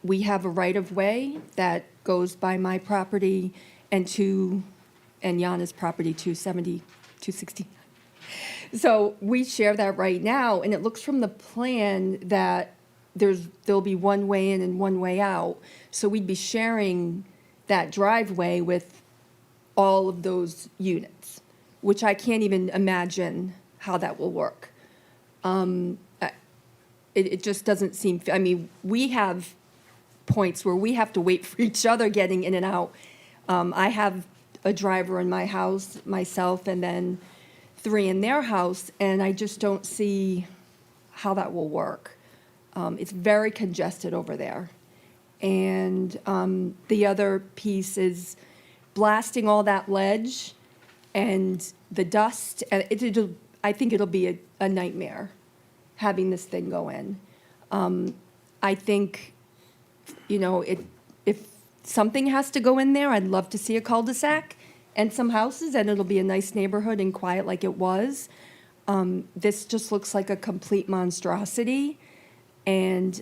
we have a right-of-way that goes by my property and Yana's property, 260. So we share that right now, and it looks from the plan that there'll be one way in and one way out. So we'd be sharing that driveway with all of those units, which I can't even imagine how that will work. It just doesn't seem, I mean, we have points where we have to wait for each other getting in and out. I have a driver in my house, myself, and then 3 in their house, and I just don't see how that will work. It's very congested over there. And the other piece is blasting all that ledge and the dust. I think it'll be a nightmare having this thing go in. I think, if something has to go in there, I'd love to see a cul-de-sac and some houses, and it'll be a nice neighborhood and quiet like it was. This just looks like a complete monstrosity, and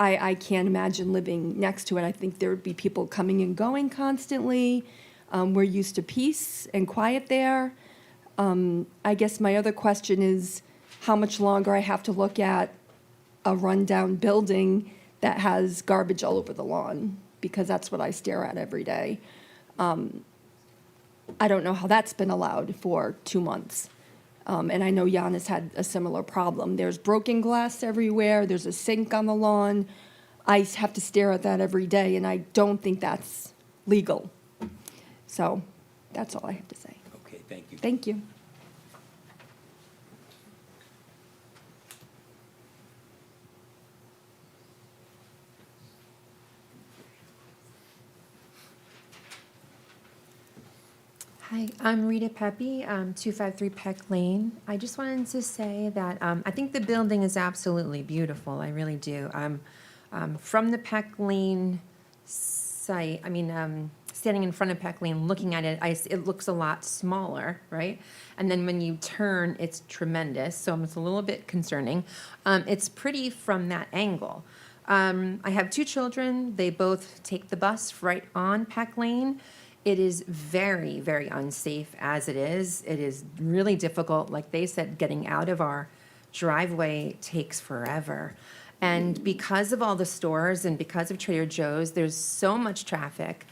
I can't imagine living next to it. I think there would be people coming and going constantly. We're used to peace and quiet there. I guess my other question is how much longer I have to look at a rundown building that has garbage all over the lawn, because that's what I stare at every day. I don't know how that's been allowed for 2 months. And I know Giannis had a similar problem. There's broken glass everywhere, there's a sink on the lawn. I have to stare at that every day, and I don't think that's legal. So that's all I have to say. Okay, thank you. Thank you. Hi, I'm Rita Pepe, 253 Peck Lane. I just wanted to say that I think the building is absolutely beautiful. I really do. From the Peck Lane site, standing in front of Peck Lane, looking at it, it looks a lot smaller, right? And then when you turn, it's tremendous. So it's a little bit concerning. It's pretty from that angle. I have 2 children. They both take the bus right on Peck Lane. It is very, very unsafe as it is. It is really difficult. Like they said, getting out of our driveway takes forever. And because of all the stores and because of Trader Joe's, there's so much traffic.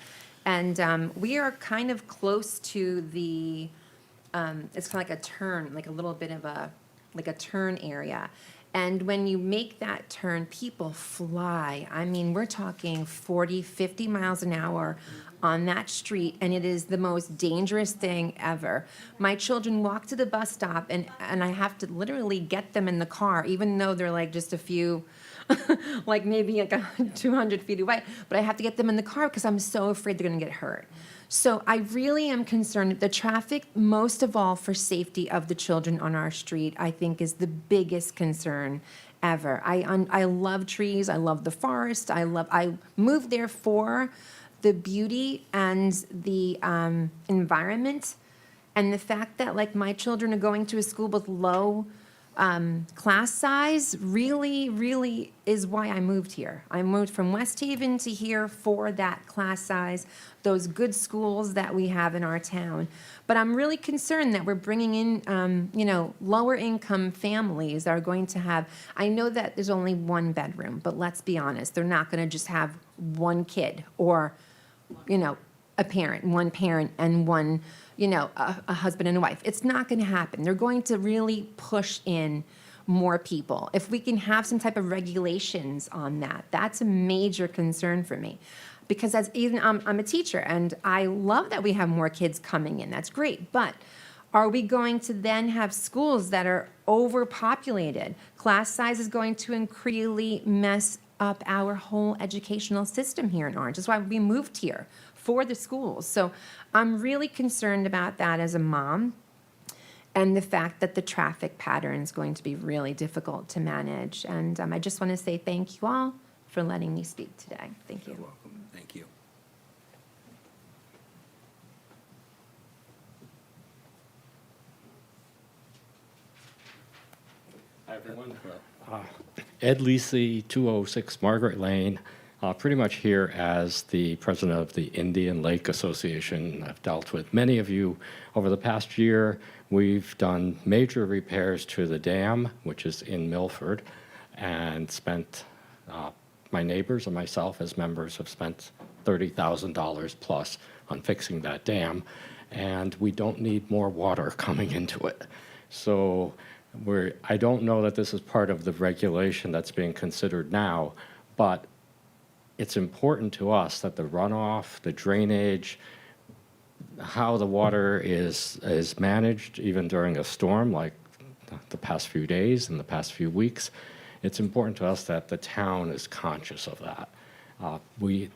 And we are kind of close to the, it's kind of like a turn, like a little bit of a turn area. And when you make that turn, people fly. I mean, we're talking 40, 50 miles an hour on that street, and it is the most dangerous thing ever. My children walk to the bus stop, and I have to literally get them in the car, even though they're like just a few, like maybe like 200 feet away. But I have to get them in the car because I'm so afraid they're gonna get hurt. So I really am concerned. The traffic, most of all for safety of the children on our street, I think is the biggest concern ever. I love trees, I love the forest, I moved there for the beauty and the environment, and the fact that like my children are going to a school with low class size really is why I moved here. I moved from West Haven to here for that class size, those good schools that we have in our town. But I'm really concerned that we're bringing in, lower income families that are going to have, I know that there's only one bedroom, but let's be honest, they're not going to just have one kid or, a parent, one parent and one, a husband and a wife. It's not going to happen. They're going to really push in more people. If we can have some type of regulations on that, that's a major concern for me. Because I'm a teacher, and I love that we have more kids coming in. That's great. But are we going to then have schools that are overpopulated? Class size is going to really mess up our whole educational system here in Orange. That's why we moved here, for the schools. So I'm really concerned about that as a mom, and the fact that the traffic pattern is going to be really difficult to manage. And I just want to say thank you all for letting me speak today. Thank you. You're welcome. Thank you. Hi, everyone. Hello. Ed Lisi, 206 Margaret Lane. Pretty much here as the president of the Indian Lake Association. I've dealt with many of you over the past year. We've done major repairs to the dam, which is in Milford, and spent, my neighbors and myself as members have spent $30,000 plus on fixing that dam, and we don't need more water coming into it. So I don't know that this is part of the regulation that's being considered now, but it's important to us that the runoff, the drainage, how the water is managed, even during a storm like the past few days and the past few weeks, it's important to us that the town is conscious of that. We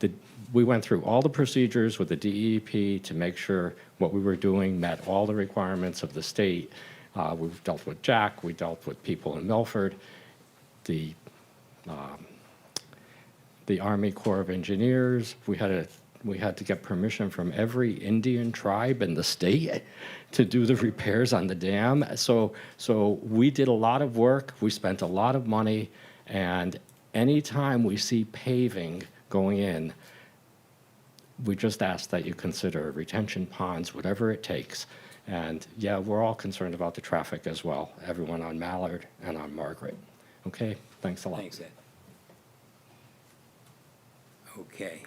went through all the procedures with the DEP to make sure what we were doing met all the requirements of the state. We've dealt with Jack, we dealt with people in Milford, the Army Corps of Engineers. We had to get permission from every Indian tribe in the state to do the repairs on the dam. So we did a lot of work, we spent a lot of money, and anytime we see paving going in, we just ask that you consider retention ponds, whatever it takes. And yeah, we're all concerned about the traffic as well, everyone on Mallard and on Margaret. Okay, thanks a lot. Thanks, Ed. Okay.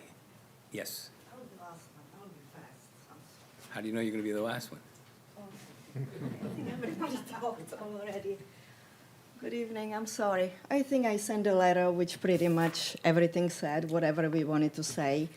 Yes. I'll be the last one. I'll be fast. How do you know you're going to be the last one? I think everybody talked already. Good evening, I'm sorry. I think I sent a letter which pretty much everything said, whatever we wanted to say.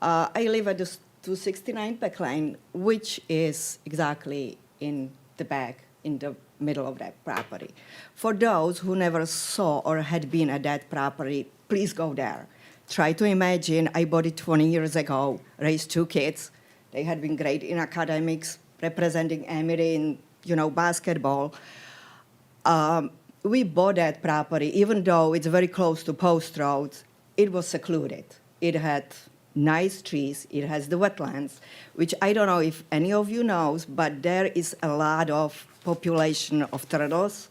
I live at the 269 Peck Lane, which is exactly in the back, in the middle of that property. For those who never saw or had been at that property, please go there. Try to imagine, I bought it 20 years ago, raised 2 kids. They had been great in academics, representing Emory in, basketball. We bought that property, even though it's very close to Post Road, it was secluded. It had nice trees, it has the wetlands, which I don't know if any of you knows, but there is a lot of population of turtles.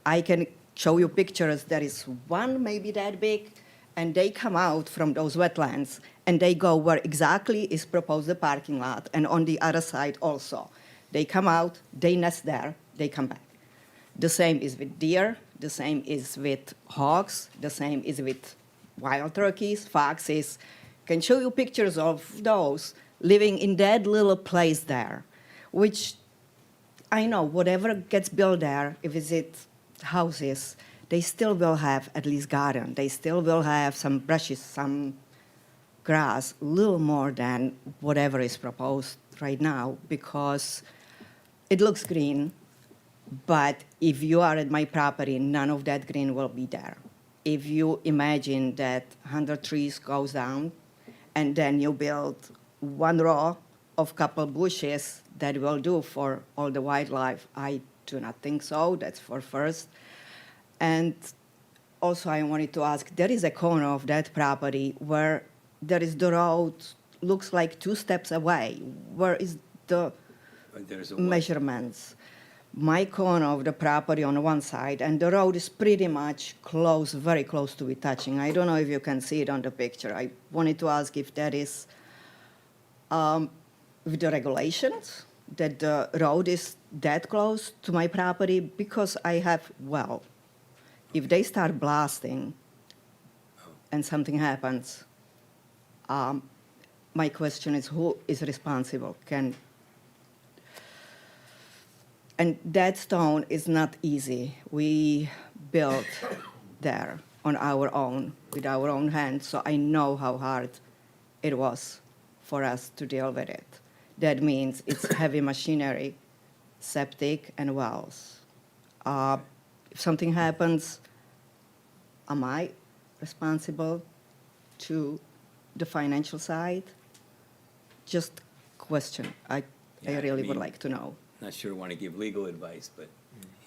I can show you pictures, there is one maybe that big, and they come out from those wetlands, and they go where exactly is proposed the parking lot, and on the other side also. They come out, they nest there, they come back. The same is with deer, the same is with hogs, the same is with wild turkeys, foxes. Can show you pictures of those living in that little place there, which I know whatever gets built there, if it's houses, they still will have at least garden. They still will have some brushes, some grass, a little more than whatever is proposed right now, because it looks green, but if you are at my property, none of that green will be there. If you imagine that 100 trees goes down, and then you build one row of couple bushes, that will do for all the wildlife. I do not think so, that's for first. And also I wanted to ask, there is a corner of that property where there is the road, looks like 2 steps away. Where is the There's a measurements? my corner of the property on one side, and the road is pretty much close, very close to be touching. I don't know if you can see it on the picture. I wanted to ask if that is with the regulations, that the road is that close to my property, because I have well. If they start blasting and something happens, my question is, who is responsible? And that stone is not easy. We built there on our own, with our own hands, so I know how hard it was for us to deal with it. That means it's heavy machinery, septic, and wells. If something happens, am I responsible to the financial side? Just question. I Yeah, I really would mean- like to know. Not sure I want to give legal advice, but,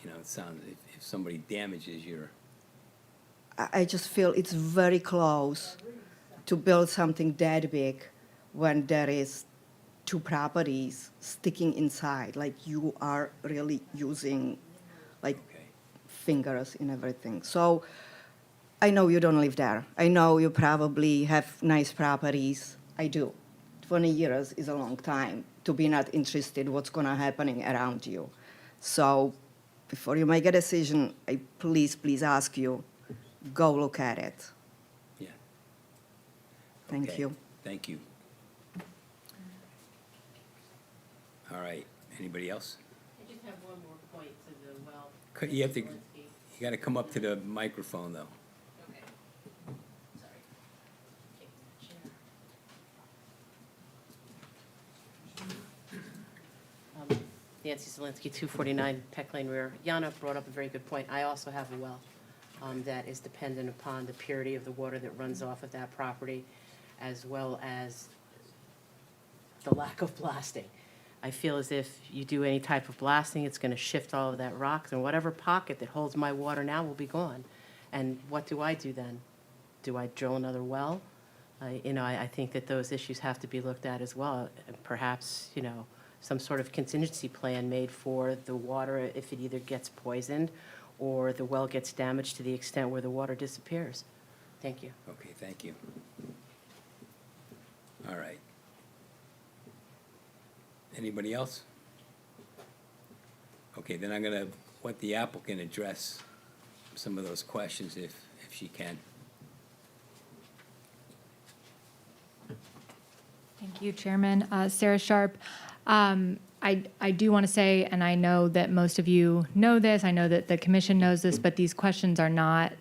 you know, it sounds, if somebody damages your, I just feel it's very close to build something that big when there is two properties sticking inside, like you are really using like fingers in everything. So I know you don't live there. I know you probably have nice properties. I do. 20 years is a long time to be not interested what's gonna happening around you. So before you make a decision, I please ask you, go look at it. yeah. Thank Okay. you. Thank you. All right, anybody else? I just have one more point to the well. You have to, Zelensky. you gotta come up to the microphone, though. Okay. Sorry. Take the chair. Nancy Zelensky, 249 Peck Lane Rear. Yana brought up a very good point. I also have a well that is dependent upon the purity of the water that runs off of that property, as well as the lack of blasting. I feel as if you do any type of blasting, it's going to shift all of that rock, and whatever pocket that holds my water now will be gone. And what do I do then? Do I drill another well? I think that those issues have to be looked at as well. And perhaps, some sort of contingency plan made for the water if it either gets poisoned or the well gets damaged to the extent where the water disappears. Thank you. Okay, thank you. All right. Anybody else? Okay, then I'm gonna let the applicant address some of those questions if she can. Thank you, Chairman. Sarah Sharp. I do want to say, and I know that most of you know this, I know that the commission knows this, but these questions are not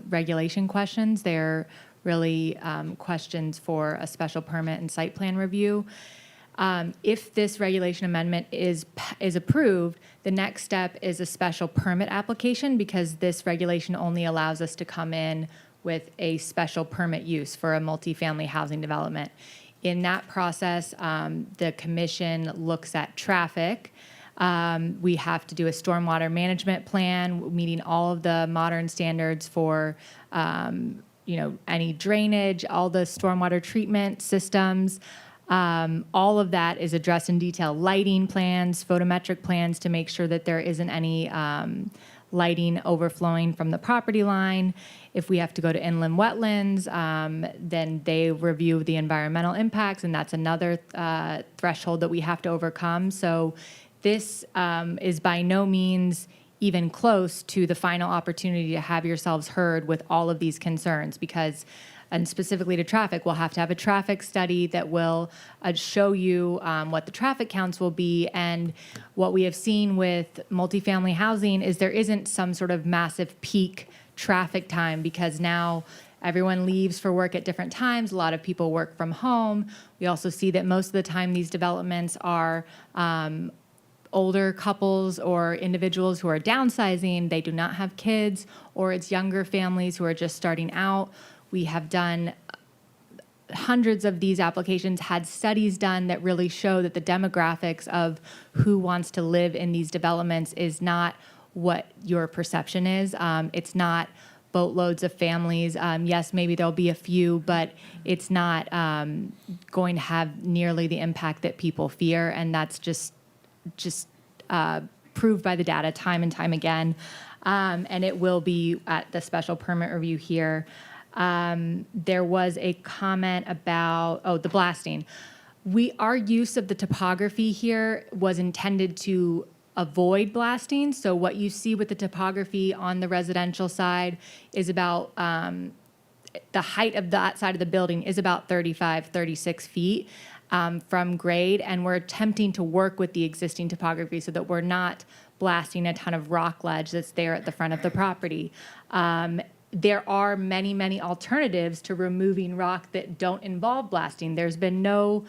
regulation questions. They're really questions for a special permit and site plan review. If this regulation amendment is approved, the next step is a special permit application, because this regulation only allows us to come in with a special permit use for a multifamily housing development. In that process, the commission looks at traffic. We have to do a stormwater management plan, meeting all of the modern standards for any drainage, all the stormwater treatment systems. All of that is addressed in detail. Lighting plans, photometric plans to make sure that there isn't any lighting overflowing from the property line. If we have to go to inland wetlands, then they review the environmental impacts, and that's another threshold that we have to overcome. So this is by no means even close to the final opportunity to have yourselves heard with all of these concerns, because, and specifically to traffic, we'll have to have a traffic study that will show you what the traffic counts will be. And what we have seen with multifamily housing is there isn't some sort of massive peak traffic time, because now everyone leaves for work at different times. A lot of people work from home. We also see that most of the time these developments are older couples or individuals who are downsizing. They do not have kids, or it's younger families who are just starting out. We have done hundreds of these applications, had studies done that really show that the demographics of who wants to live in these developments is not what your perception is. It's not boatloads of families. Yes, maybe there'll be a few, but it's not going to have nearly the impact that people fear, and that's just proved by the data time and time again. And it will be at the special permit review here. There was a comment about, the blasting. Our use of the topography here was intended to avoid blasting. So what you see with the topography on the residential side is about, the height of that side of the building is about 35, 36 feet from grade. And we're attempting to work with the existing topography so that we're not blasting a ton of rock ledge that's there at the front of the property. There are many, many alternatives to removing rock that don't involve blasting. There's been no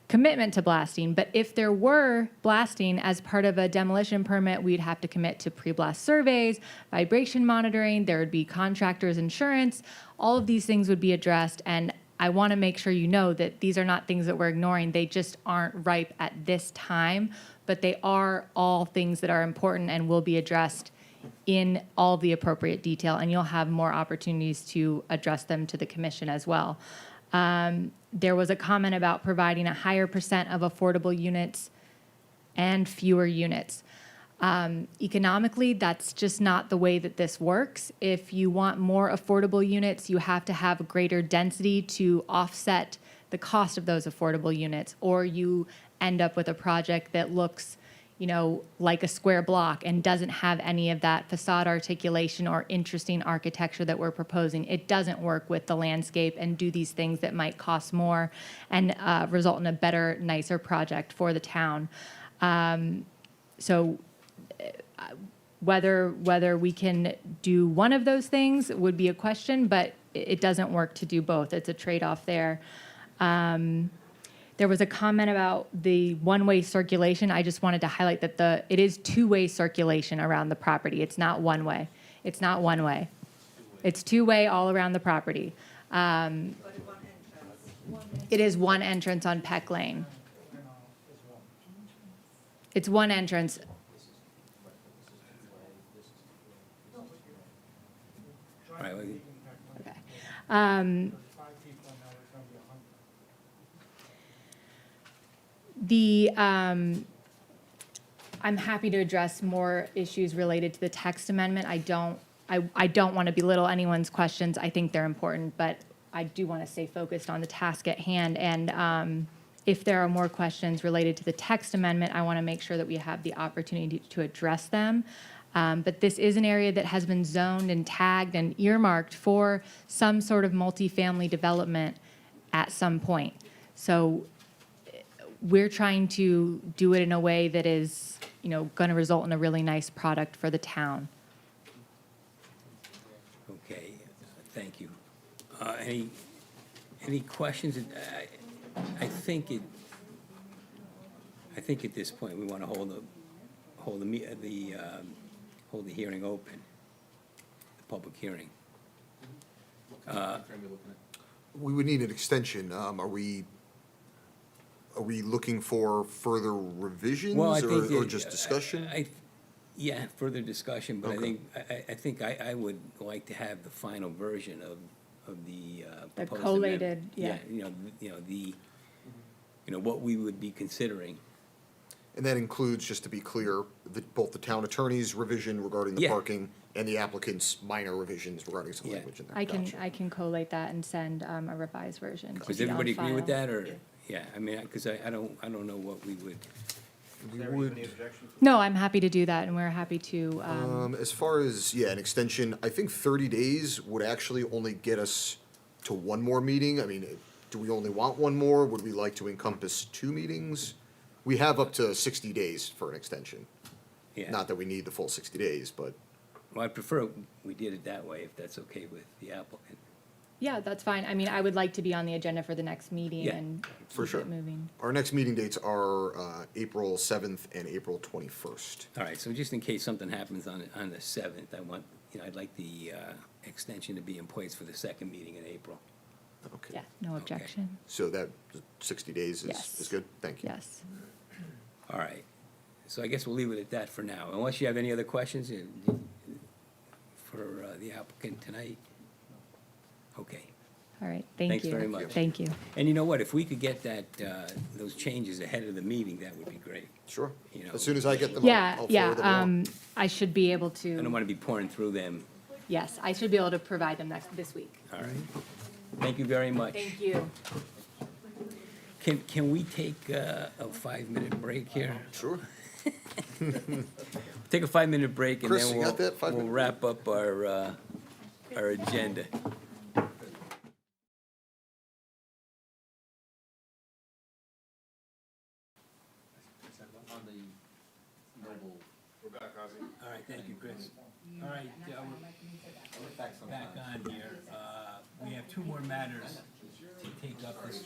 commitment to blasting, but if there were blasting as part of a demolition permit, we'd have to commit to pre-blast surveys, vibration monitoring, there would be contractors' insurance, all of these things would be addressed, and I want to make sure you know that these are not things that we're ignoring, they just aren't ripe at this time, but they are all things that are important and will be addressed in all the appropriate detail, and you'll have more opportunities to address them to the commission as well. There was a comment about providing a higher percent of affordable units and fewer units. Economically, that's just not the way that this works. If you want more affordable units, you have to have a greater density to offset the cost of those affordable units, or you end up with a project that looks, like a square block and doesn't have any of that facade articulation or interesting architecture that we're proposing. It doesn't work with the landscape and do these things that might cost more and result in a better, nicer project for the town. So whether we can do one of those things would be a question, but it doesn't work to do both. It's a trade-off there. There was a comment about the one-way circulation. I just wanted to highlight that it is two-way circulation around the property. It's not one way. It's not one way. It's two-way all around the property. It is one entrance on Peck Lane. It's one entrance. All right, well, Okay. I'm happy to address more issues related to the text amendment. I don't want to belittle anyone's questions. I think they're important, but I do want to stay focused on the task at hand. And if there are more questions related to the text amendment, I want to make sure that we have the opportunity to address them. But this is an area that has been zoned and tagged and earmarked for some sort of multifamily development at some point. So we're trying to do it in a way that is, going to result in a really nice product for the town. okay, thank you. Any questions? I think at this point, we want to hold the hearing open, the public hearing. We would need an extension. Are we looking for further revisions Well, I think or just discussion? Yeah, further discussion, but Okay. I think I would like to have the final version of the The proposed collated, amendment. What we would be considering. And that includes, just to be clear, both the town attorney's revision regarding the Yeah. parking and the applicant's minor revisions regarding some Yeah. language in there. I Gotcha. can collate that and send a revised version. to Does be on everybody agree with file. that, or, yeah, I mean, because I don't know what we would. We would, No, I'm happy to do that, and we're happy to, as far as, an extension, I think 30 days would actually only get us to one more meeting. I mean, do we only want one more? Would we like to encompass 2 meetings? We have up to 60 days for an extension. Yeah. Not that we need the full 60 days, but Well, I prefer we did it that way, if that's okay with the applicant. yeah, that's fine. I mean, I would like to be on the agenda for the next meeting Yeah, and for keep sure. it moving. Our next meeting dates are April 7th and April 21st. All right, so just in case something happens on the 7th, I'd like the extension to be in place for the second meeting in April. Okay. Yeah, no objection. So that 60 days Yes. is good? Thank you. Yes. All right, so I guess we'll leave it at that for now, unless you have any other questions for the applicant tonight? Okay, All right, thank Thanks you. very much. Thank you. And you know what, if we could get that, those changes ahead of the meeting, that would be great. Sure. You know, As soon as I get them, Yeah, I'll yeah, forward them along. I should be able I don't to, want to be pouring through them. yes, I should be able to provide them this week. All right. Thank you very much. Thank you. Can we take a 5-minute break here? Sure. Take a 5-minute break and Chris, then you got that? we'll 5-minute wrap up our agenda. We're back, Ozzy. All right, thank you, Chris. All right, we're back on here. We have 2 more matters to take up this.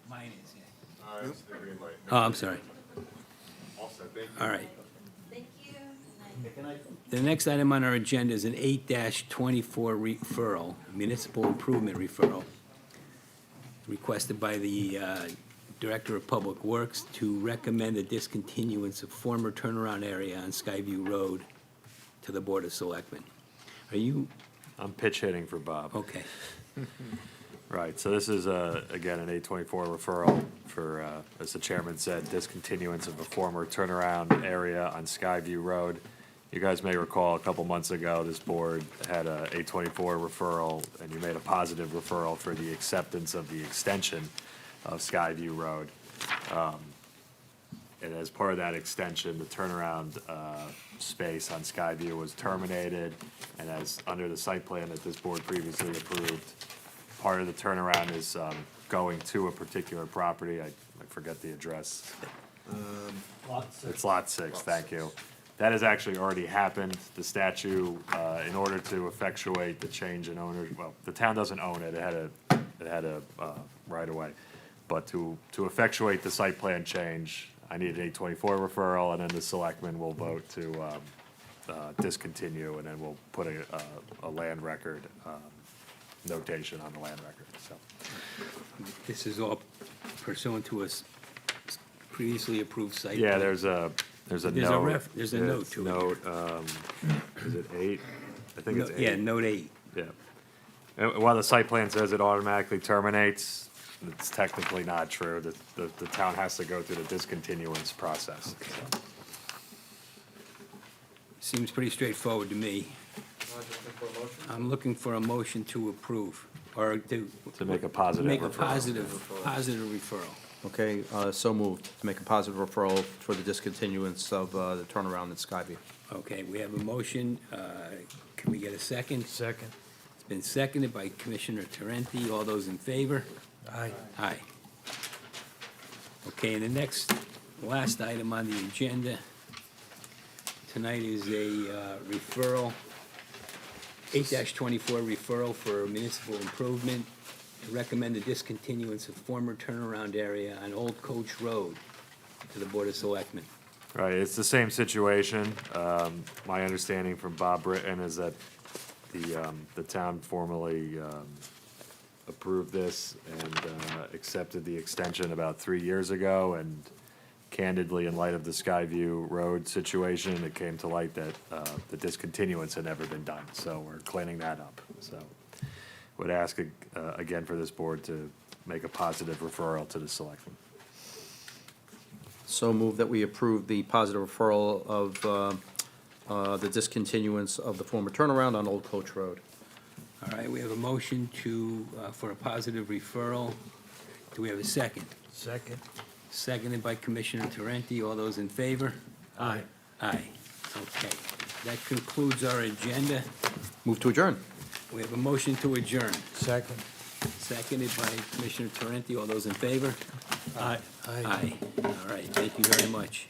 Mine is, yeah. It's the green light. Oh, I'm sorry. All set, thank you. All right. The next item on our agenda is an 8-24 referral, municipal improvement referral, requested by the Director of Public Works to recommend the discontinuance of former turnaround area on Skyview Road to the Board of Selectmen. Are you, I'm pitch hitting for Bob. okay, Right, so this is, again, an 824 referral for, as the chairman said, discontinuance of a former turnaround area on Skyview Road. You guys may recall, a couple months ago, this board had a 824 referral, and you made a positive referral for the acceptance of the extension of Skyview Road. And as part of that extension, the turnaround space on Skyview was terminated, and as, under the site plan that this board previously approved, part of the turnaround is going to a particular property. I forget the address. It's Lot 6, thank you. That has actually already happened. The statute, in order to effectuate the change in owner, well, the town doesn't own it, it had a right of way. But to effectuate the site plan change, I need an 824 referral, and then the selectmen will vote to discontinue, and then we'll put a land record notation on the land record, so. this is all pursuant to a previously approved site. Yeah, plan. there's a There's a note. there's a note to it. Note, is it 8? I think it's 8. Yeah, note 8. Yeah. And while the site plan says it automatically terminates, it's technically not true. The town has to go through the discontinuance process. so. Seems pretty straightforward to me. I'm looking for a motion to approve, or to. To make a positive Make a referral. positive referral. Okay, so moved, to make a positive referral for the discontinuance of the turnaround at Skyview. Okay, we have a motion. Can we get a second? Second. It's been seconded by Commissioner Tarenti. All those in favor? Aye. Aye. Okay, and the last item on the agenda tonight is a referral, 8-24 referral for municipal improvement to recommend the discontinuance of former turnaround area on Old Coach Road to the Board of Selectmen. Right, it's the same situation. My understanding from Bob Britton is that the town formally approved this and accepted the extension about 3 years ago, and candidly, in light of the Skyview Road situation, it came to light that the discontinuance had never been done, so we're cleaning that up. So would ask again for this board to make a positive referral to the selectmen. So moved that we approve the positive referral of the discontinuance of the former turnaround on Old Coach Road. All right, we have a motion for a positive referral. Do we have a second? Second. Seconded by Commissioner Tarenti. All those in favor? Aye. Aye. Okay. That concludes our agenda. Move to adjourn. We have a motion to adjourn. Second. Seconded by Commissioner Tarenti. All those in favor? Aye. Aye. All right, thank you very much.